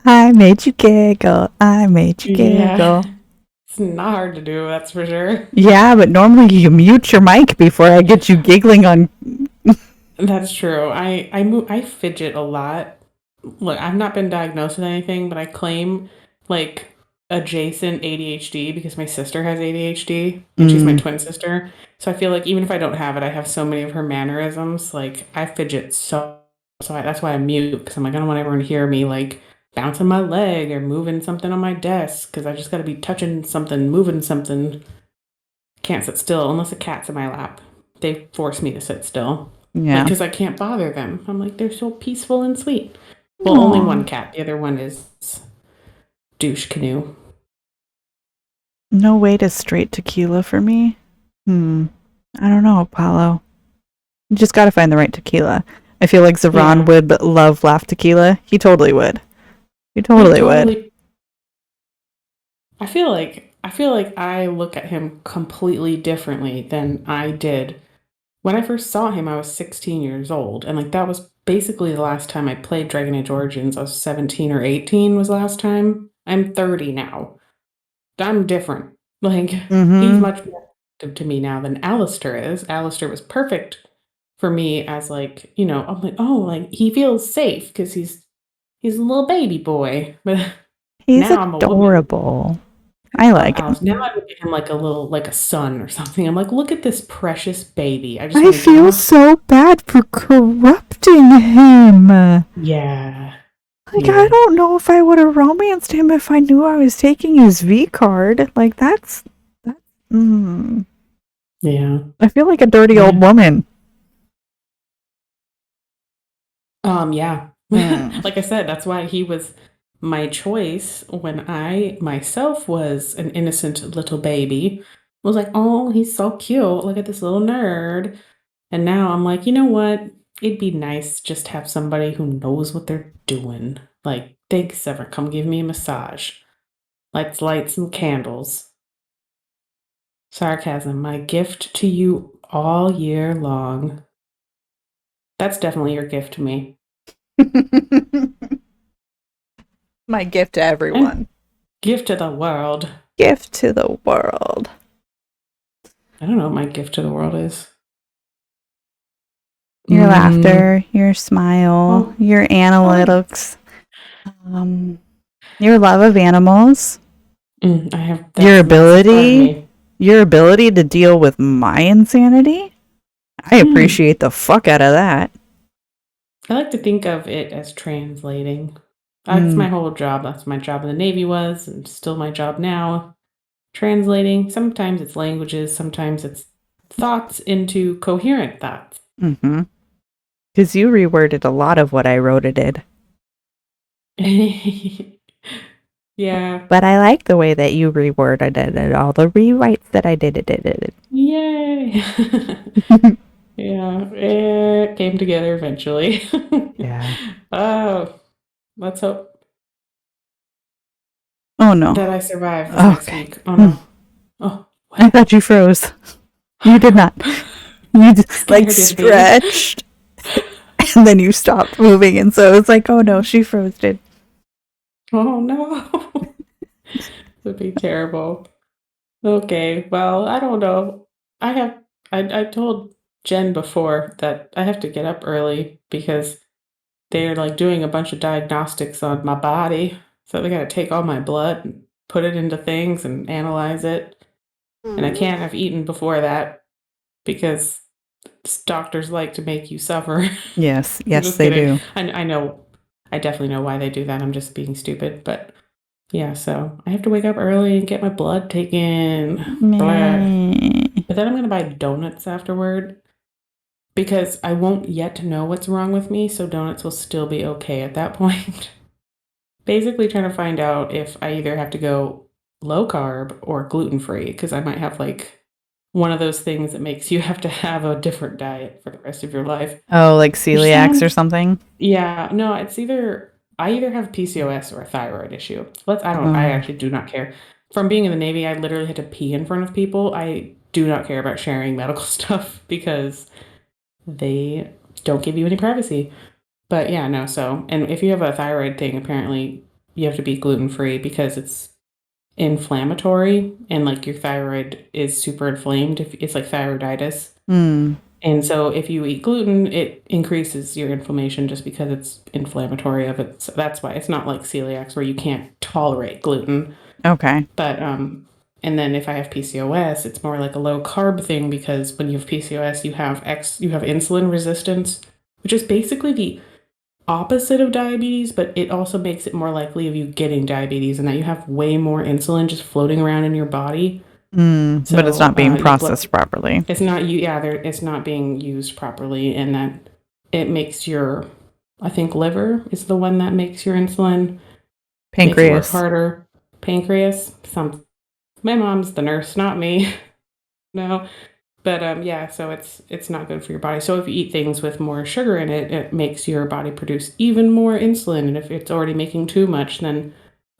S1: I made you giggle. I made you giggle.
S2: Yeah. It's not hard to do, that's for sure.
S1: Yeah, but normally you mute your mic before I get you giggling on.
S2: That's true. I fidget a lot. Look, I've not been diagnosed with anything, but I claim like adjacent ADHD because my sister has ADHD and she's my twin sister. So I feel like even if I don't have it, I have so many of her mannerisms. Like I fidget so So that's why I'm mute, because I'm like, I don't want everyone to hear me like bouncing my leg or moving something on my desk, because I just got to be touching something, moving something. Can't sit still unless a cat's in my lap. They force me to sit still.
S1: Yeah.
S2: Like, because I can't bother them. I'm like, they're so peaceful and sweet. Well, only
S1: Aw.
S2: one cat. The other one is douche canoe.
S1: No way to straight tequila for me. I don't know, Apollo. You just gotta find the right tequila. I feel like Zevran
S2: Yeah.
S1: would love laugh tequila. He totally would. He totally would.
S2: I feel like I look at him completely differently than I did when I first saw him. I was 16 years old, and like that was basically the last time I played Dragon Age Origins. I was 17 or 18 was the last time. I'm 30 now. I'm different. Like he's much more attractive to me now than Alistair is. Alistair was perfect for me as like, I'm like, oh, like he feels safe because he's a little baby boy. But
S1: He's
S2: now I'm a woman.
S1: adorable. I like him.
S2: Alice. Now I look at him like like a son or something. I'm like, look at this precious baby. I just
S1: I
S2: want to
S1: feel so bad for corrupting him.
S2: Yeah.
S1: Like,
S2: Yeah.
S1: I don't know if I would have romanced him if I knew I was taking his V card. Like, that's
S2: Yeah.
S1: I feel like a dirty old woman.
S2: Yeah. Like I said, that's why he was my choice when I myself was an innocent little baby. I was like, oh, he's so cute. Look at this little nerd. And now I'm like, you know what? It'd be nice just to have somebody who knows what they're doing. Like, thanks, Zevran, come give me a massage. Let's light some candles. Sarcasm, my gift to you all year long. That's definitely your gift to me.
S1: My gift to everyone.
S2: And gift to the world.
S1: Gift to the world.
S2: I don't know what my gift to the world is.
S1: Your laughter, your smile, your analytics, your love of animals,
S2: I have
S1: your ability to deal with my insanity. I appreciate the fuck out of that.
S2: I like to think of it as translating. That's my whole job. That's my job in the Navy was, and still my job now. Translating. Sometimes it's languages, sometimes it's thoughts into coherent thoughts.
S1: Because you reworded a lot of what I wrote it in.
S2: Yeah.
S1: But I like the way that you reworded it and all the rewrites that I did.
S2: Yay. Yeah. It came together eventually.
S1: Yeah.
S2: Oh, let's hope
S1: Oh no.
S2: that I survive this next week. Oh no. Oh, what?
S1: I thought you froze. You did not. You just like
S2: Scared me.
S1: stretched. And then you stopped moving, and so it's like, oh no, she froze it.
S2: Oh no. It would be terrible. Okay, well, I don't know. I told Jen before that I have to get up early because they're like doing a bunch of diagnostics on my body. So they gotta take all my blood and put it into things and analyze it. And I can't have eaten before that because doctors like to make you suffer.
S1: Yes,
S2: I'm
S1: yes,
S2: just
S1: they
S2: kidding.
S1: do.
S2: I know. I definitely know why they do that. I'm just being stupid. But yeah, so I have to wake up early and get my blood taken. But then I'm going to buy donuts afterward because I won't yet know what's wrong with me. So donuts will still be okay at that point. Basically trying to find out if I either have to go low carb or gluten free because I might have like one of those things that makes you have to have a different diet for the rest of your life.
S1: Oh, like celiacs or something?
S2: Yeah, no, it's I either have PCOS or a thyroid issue. I actually do not care. From being in the Navy, I literally had to pee in front of people. I do not care about sharing medical stuff because they don't give you any privacy. But yeah, no, and if you have a thyroid thing, apparently you have to be gluten-free because it's inflammatory and like your thyroid is super inflamed. If it's like thyroiditis. And so if you eat gluten, it increases your inflammation just because it's inflammatory of it. So that's why it's not like celiacs where you can't tolerate gluten.
S1: Okay.
S2: But and then if I have PCOS, it's more like a low carb thing because when you have PCOS, you have insulin resistance, which is basically opposite of diabetes, but it also makes it more likely of you getting diabetes and that you have way more insulin just floating around in your body.
S1: But it's not being
S2: your
S1: processed properly.
S2: It's not it's not being used properly, and that it makes your, I think liver is the one that makes your insulin makes it work
S1: Pancreas.
S2: harder. Pancreas. My mom's the nurse, not me. No. But yeah, so it's not good for your body. So if you eat things with more sugar in it, it makes your body produce even more insulin. And if it's already making too much, then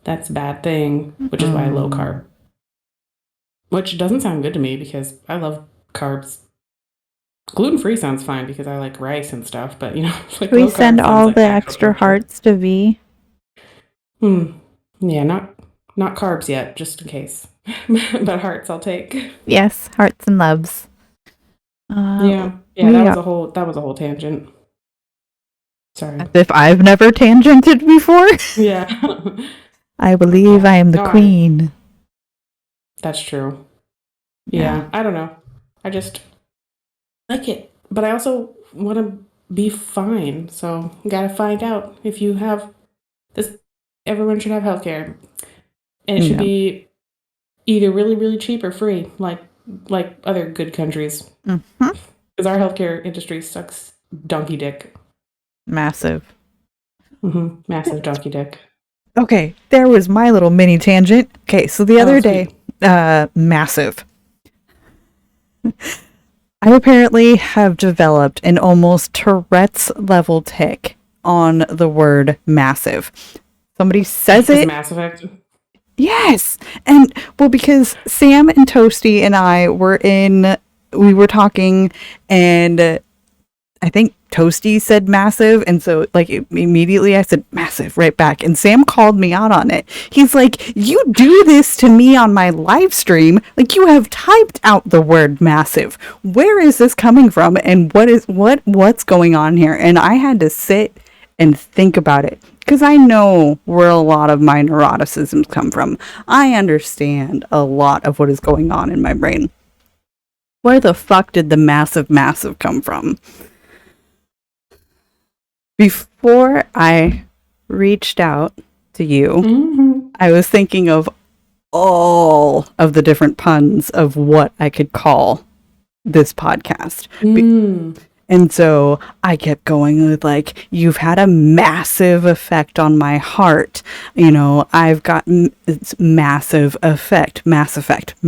S2: that's a bad thing, which is why low carb. Which doesn't sound good to me because I love carbs. Gluten-free sounds fine because I like rice and stuff, but like
S1: Can we
S2: low carb
S1: send
S2: sounds
S1: all
S2: like
S1: the
S2: actual
S1: extra
S2: torture.
S1: hearts to V?
S2: Yeah, not carbs yet, just in case. But hearts I'll take.
S1: Yes, hearts and loves.
S2: Yeah,
S1: we
S2: that was a whole tangent. Sorry.
S1: As if I've never tangented before.
S2: Yeah.
S1: I believe I am the queen.
S2: That's true. Yeah, I don't know. I just like it, but I also want to be fine. So you gotta find out if you have this. Everyone should have healthcare, and it should be either really, really cheap or free, like other good countries. Because our healthcare industry sucks donkey dick.
S1: Massive.
S2: Massive donkey dick.
S1: Okay, there was my little mini tangent. Okay, so the other day, massive. I apparently have developed an almost Tourette's level tic on the word massive. Somebody says it.
S2: Mass Effect.
S1: Yes. And well, because Sam and Toasty and I we were talking, and I think Toasty said massive, and so like immediately I said massive right back, and Sam called me out on it. He's like, "You do this to me on my live stream. Like you have typed out the word massive. Where is this coming from? And what's going on here?" And I had to sit and think about it because I know where a lot of my neuroticisms come from. I understand a lot of what is going on in my brain. Where the fuck did the massive come from? Before I reached out to you, I was thinking of all of the different puns of what I could call this podcast. And so I kept going with like, you've had a massive effect on my heart. I've got massive effect, mass effect,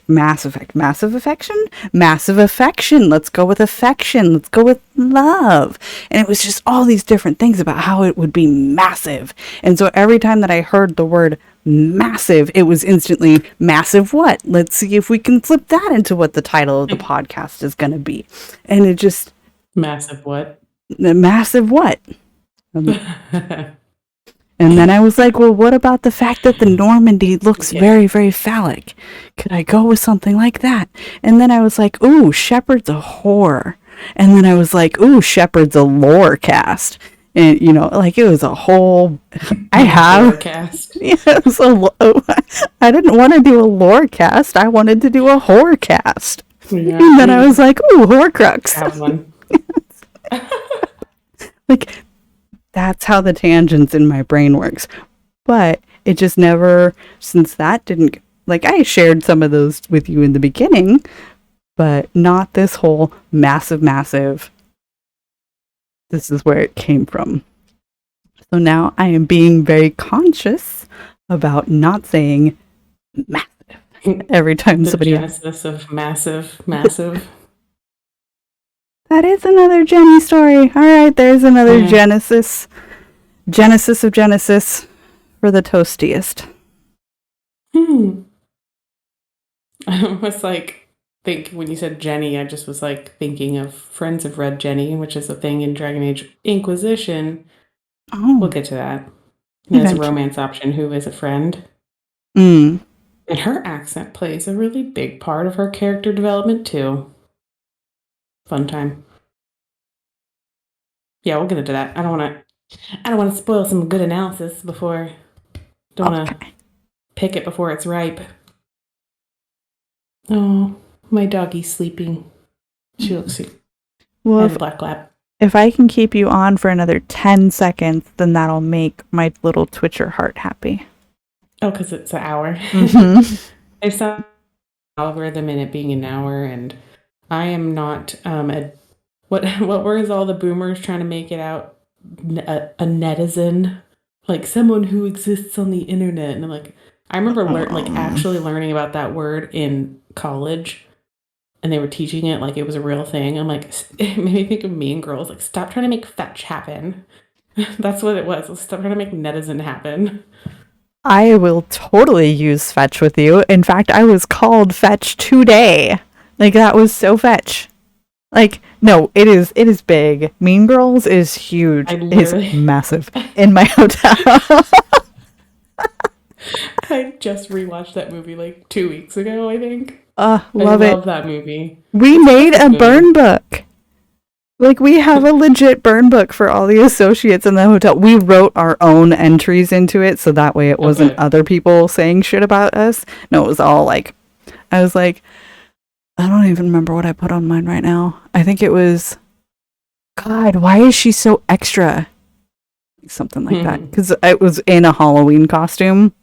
S1: massive affection, massive affection. Let's go with affection. Let's go with love. And it was just all these different things about how it would be massive. And so every time that I heard the word massive, it was instantly massive what? Let's see if we can flip that into what the title of the podcast is going to be. And it just...
S2: Massive what?
S1: Massive what? And then I was like, well, what about the fact that the Normandy looks very, very phallic? Could I go with something like that? And then I was like, ooh, Shepard's a whore. And then I was like, ooh, Shepard's a lore cast. And, like it was a whole... I have...
S2: Cast.
S1: Yeah, it was I didn't want to do a lore cast. I wanted to do a whore cast. Yeah. And then I was like, ooh, Horcrux.
S2: Have one.
S1: Like, that's how the tangents in my brain works. But it just never, since that didn't, like, I shared some of those with you in the beginning, but not this whole massive, this is where it came from. So now I am being very conscious about not saying massive every time somebody else.
S2: The genesis of massive.
S1: That is another Jenny story. All right, there's another Genesis. Genesis of Genesis for the toastiest.
S2: I was when you said Jenny, I just was thinking of Friends of Red Jenny, which is a thing in Dragon Age Inquisition.
S1: Oh.
S2: We'll get to that. There's a romance option, who is a friend.
S1: And
S2: her accent plays a really big part of her character development, too. Fun time. Yeah, we'll get into that. I don't want to spoil some good analysis before. Don't want to pick it before it's ripe. Oh, my doggie's sleeping. She looks sweet.
S1: Well,
S2: I have a black lab.
S1: If I can keep you on for another 10 seconds, then that'll make my little Twitcher heart happy.
S2: Oh, because it's an hour.
S1: Mhm.
S2: There's some algorithm in it being an hour, and I am not what were all the boomers trying to make it out a netizen, like someone who exists on the internet, and I'm like, I remember actually learning about that word in college, and they were teaching it like it was a real thing. I'm like, it made me think of Mean Girls. Like, stop trying to make fetch happen. That's what it was. Stop trying to make netizen happen.
S1: I will totally use fetch with you. In fact, I was called fetch today. Like, that was so fetch. Like, no, it is big. Mean Girls is huge. It's massive in my hotel.
S2: I just rewatched that movie like 2 weeks ago, I think.
S1: Love
S2: I
S1: it.
S2: love that movie.
S1: We made a burn book. Like, we have a legit burn book for all the associates in the hotel. We wrote our own entries into it, so that way it wasn't other people saying shit about us. No, it was all like, I was like, I don't even remember what I put on mine right now. I think it was, God, why is she so extra? Something like that. Because it was in a Halloween costume.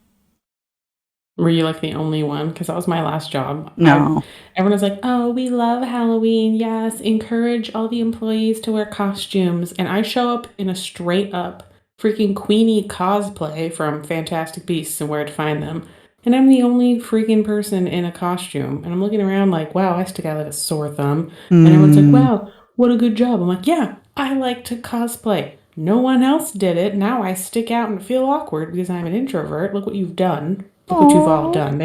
S2: Were you like the only one? Because that was my last job.
S1: No.
S2: Everyone was like, oh, we love Halloween. Yes, encourage all the employees to wear costumes. And I show up in a straight up freaking Queenie cosplay from Fantastic Beasts and Where to Find Them. And I'm the only freaking person in a costume. And I'm looking around like, wow, I stick out like a sore thumb. And everyone's like, wow, what a good job. I'm like, yeah, I like to cosplay. No one else did it. Now I stick out and feel awkward because I'm an introvert. Look what you've done. Look what you've all done.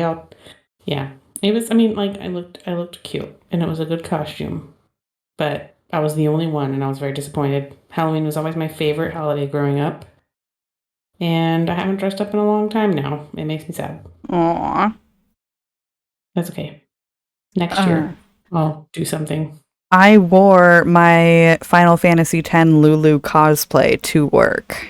S2: Yeah. It was, I mean, like, I looked cute, and it was a good costume. But I was the only one, and I was very disappointed. Halloween was always my favorite holiday growing up. And I haven't dressed up in a long time now. It makes me sad.
S1: Aww.
S2: That's okay. Next year, I'll do something.
S1: I wore my Final Fantasy X Lulu cosplay to work.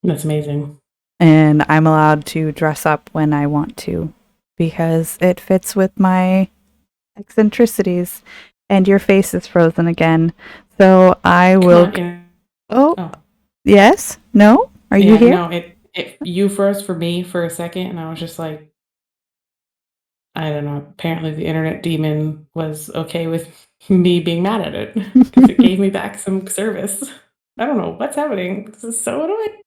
S2: That's amazing.
S1: And I'm allowed to dress up when I want to because it fits with my eccentricities. And your face is frozen again. So I will... Oh. Yes? No? Are you here?
S2: No, you froze for me for a second, and I was just like, I don't know. Apparently the internet demon was okay with me being mad at it because it gave me back some service. I don't know what's happening. This is so annoying.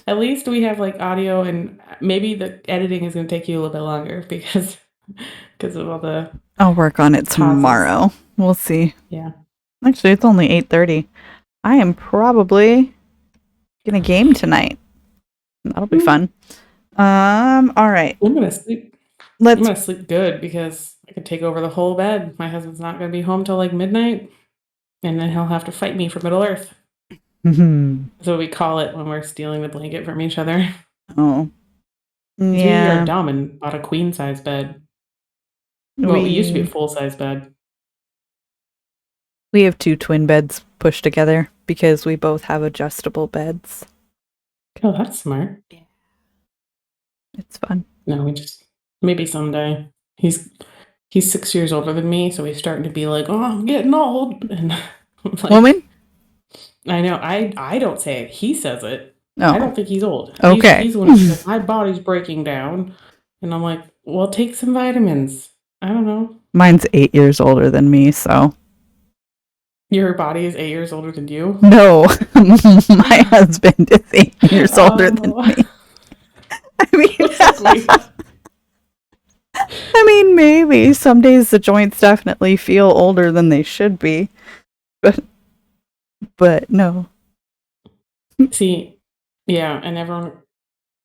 S2: At least we have like audio, and maybe the editing is going to take you a little bit longer because of all the...
S1: I'll work on it tomorrow. We'll see.
S2: Yeah.
S1: Actually, it's only 8:30. I am probably gonna game tonight. That'll be fun. All right.
S2: I'm gonna sleep. I'm gonna sleep good because I could take over the whole bed. My husband's not gonna be home till like midnight, and then he'll have to fight me for Middle Earth. That's what we call it when we're stealing the blanket from each other.
S1: Oh.
S2: Yeah. We are dumb and bought a queen size bed. Well, we used to be a full size bed.
S1: We have 2 twin beds pushed together because we both have adjustable beds.
S2: Oh, that's smart.
S1: Yeah. It's fun.
S2: No, maybe someday. He's 6 years older than me, so he's starting to be like, oh, I'm getting old. And I'm like,
S1: woman?
S2: I know. I don't say it. He says it.
S1: Oh.
S2: I don't think he's old.
S1: Okay.
S2: He's the one who's like, my body's breaking down. And I'm like, well, take some vitamins. I don't know.
S1: Mine's 8 years older than me, so.
S2: Your body is 8 years older than you?
S1: No. My husband is 8 years older than me. I mean, maybe. Some days the joints definitely feel older than they should be. But no.
S2: See, yeah, and everyone,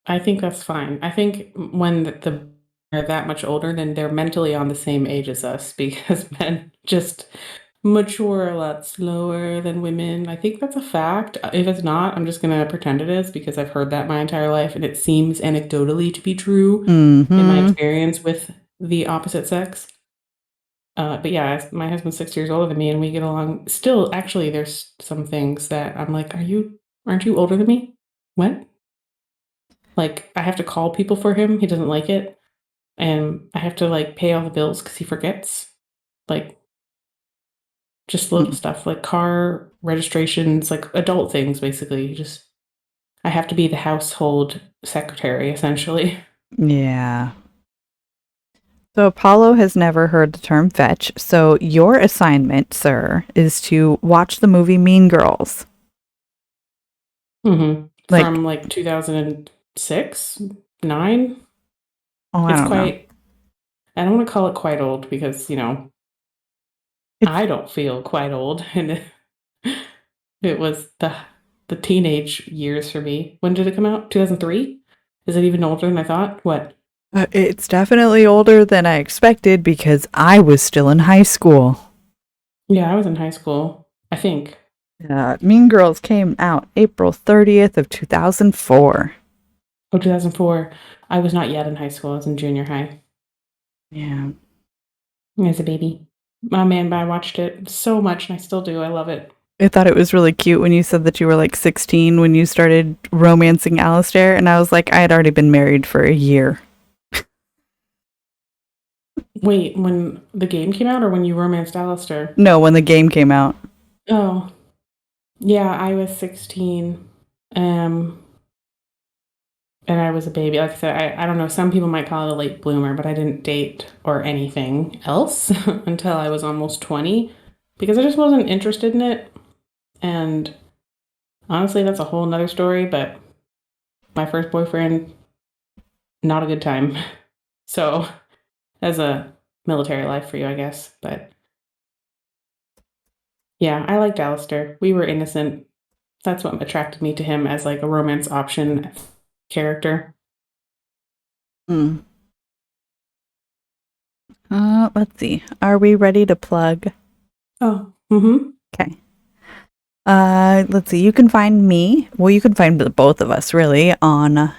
S2: I think that's fine. I think when they're that much older, then they're mentally on the same age as us because men just mature a lot slower than women. I think that's a fact. If it's not, I'm just gonna pretend it is because I've heard that my entire life and it seems anecdotally to be true in my experience with the opposite sex. But yeah, my husband's 6 years older than me and we get along. Still, actually, there's some things that I'm like, aren't you older than me? What? Like, I have to call people for him. He doesn't like it. And I have to like pay all the bills because he forgets. Like, Just little stuff like car registrations, like adult things, basically. I have to be the household secretary, essentially.
S1: Yeah. So Apollo has never heard the term fetch, so your assignment, sir, is to watch the movie Mean Girls.
S2: Mm-hmm.
S1: Like-
S2: From like 2006, 9.
S1: Oh, I
S2: It's
S1: don't know.
S2: quite. I don't want to call it quite old because I don't feel quite old, and it was the teenage years for me. When did it come out? 2003. Is it even older than I thought? What?
S1: It's definitely older than I expected because I was still in high school.
S2: Yeah, I was in high school, I think.
S1: Mean Girls came out April 30th of 2004.
S2: Oh, 2004. I was not yet in high school. I was in junior high.
S1: Yeah.
S2: As a baby. Oh man, but I watched it so much and I still do. I love it.
S1: I thought it was really cute when you said that you were like 16 when you started romancing Alistair, and I was like, I had already been married for a year.
S2: Wait, when the game came out or when you romanced Alistair?
S1: No, when the game came out.
S2: Oh. Yeah, I was 16. And I was a baby. Like I said, I don't know, some people might call it a late bloomer, but I didn't date or anything else until I was almost 20 because I just wasn't interested in it. And honestly, that's a whole nother story, but my first boyfriend, not a good time. So, as a military life for you, I guess. But yeah, I liked Alistair. We were innocent. That's what attracted me to him as like a romance option character.
S1: Mm. Let's see. Are we ready to plug?
S2: Oh, mm-hmm.
S1: Okay. Let's see. You can find me. Well, you can find the both of us really on. Are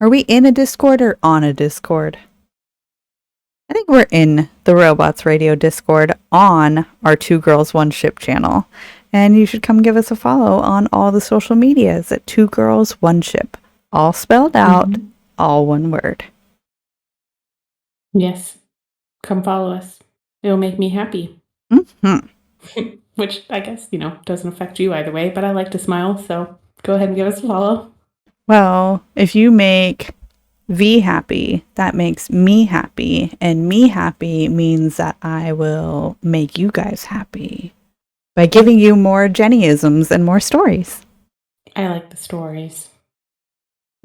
S1: we in a Discord or on a Discord? I think we're in the Robots Radio Discord on our Two Girls One Ship channel. And you should come give us a follow on all the social medias at Two Girls One Ship. All spelled out, all one word.
S2: Yes. Come follow us. It'll make me happy.
S1: Mm-hmm.
S2: Which I guess, doesn't affect you either way, but I like to smile, so go ahead and give us a follow.
S1: Well, if you make V happy, that makes me happy, and me happy means that I will make you guys happy by giving you more Jennyisms and more stories.
S2: I like the stories.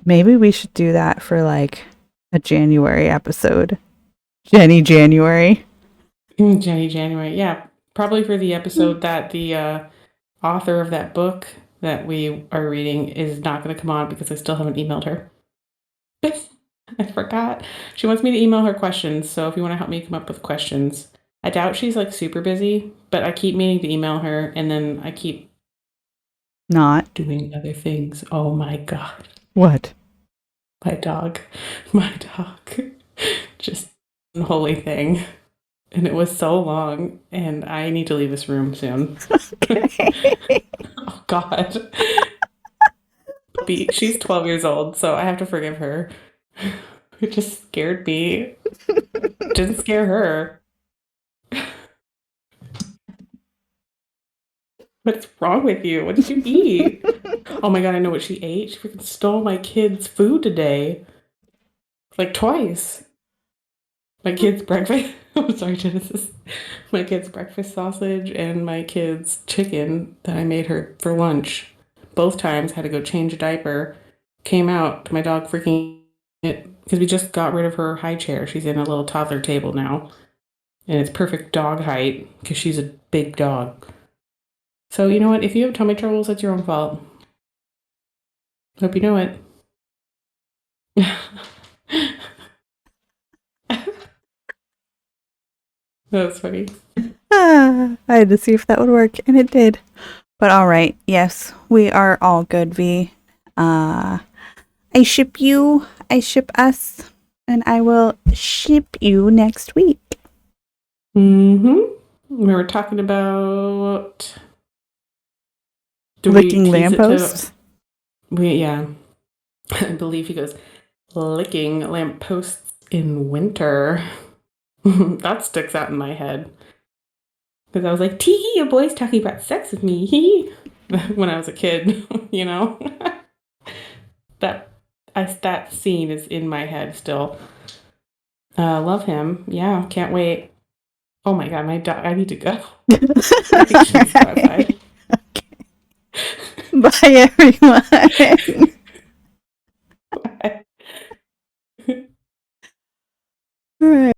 S1: Maybe we should do that for like a January episode. Jenny January.
S2: Jenny January. Yeah, probably for the episode that the author of that book that we are reading is not going to come on because I still haven't emailed her. I forgot. She wants me to email her questions, so if you want to help me come up with questions. I doubt she's like super busy, but I keep meaning to email her and then I keep
S1: Not.
S2: doing other things. Oh my god.
S1: What?
S2: My dog. Just unholy thing. And it was so long, and I need to leave this room soon.
S1: Okay.
S2: Oh god. She's 12 years old, so I have to forgive her. It just scared me. It didn't scare her. What's wrong with you? What did you eat? Oh my god, I know what she ate. She freaking stole my kid's food today. Like twice. My kid's breakfast. I'm sorry, Genesis. My kid's breakfast sausage and my kid's chicken that I made her for lunch. Both times had to go change a diaper. Came out, my dog freaking it because we just got rid of her high chair. She's in a little toddler table now. And it's perfect dog height because she's a big dog. So you know what? If you have tummy troubles, that's your own fault. Hope you know it. That was funny.
S1: I had to see if that would work, and it did. But all right, yes, we are all good, V. I ship you, I ship us, and I will ship you next week.
S2: We were talking about
S1: Licking lampposts?
S2: Yeah. I believe he goes licking lampposts in winter. That sticks out in my head. Because I was like, tee hee, a boy's talking about sex with me. Hee when I was a kid, you know? That scene is in my head still. Love him. Yeah, can't wait. Oh my god, my dog, I need to go. I think she needs to go outside.
S1: Bye, everyone.
S2: Bye.
S1: All right.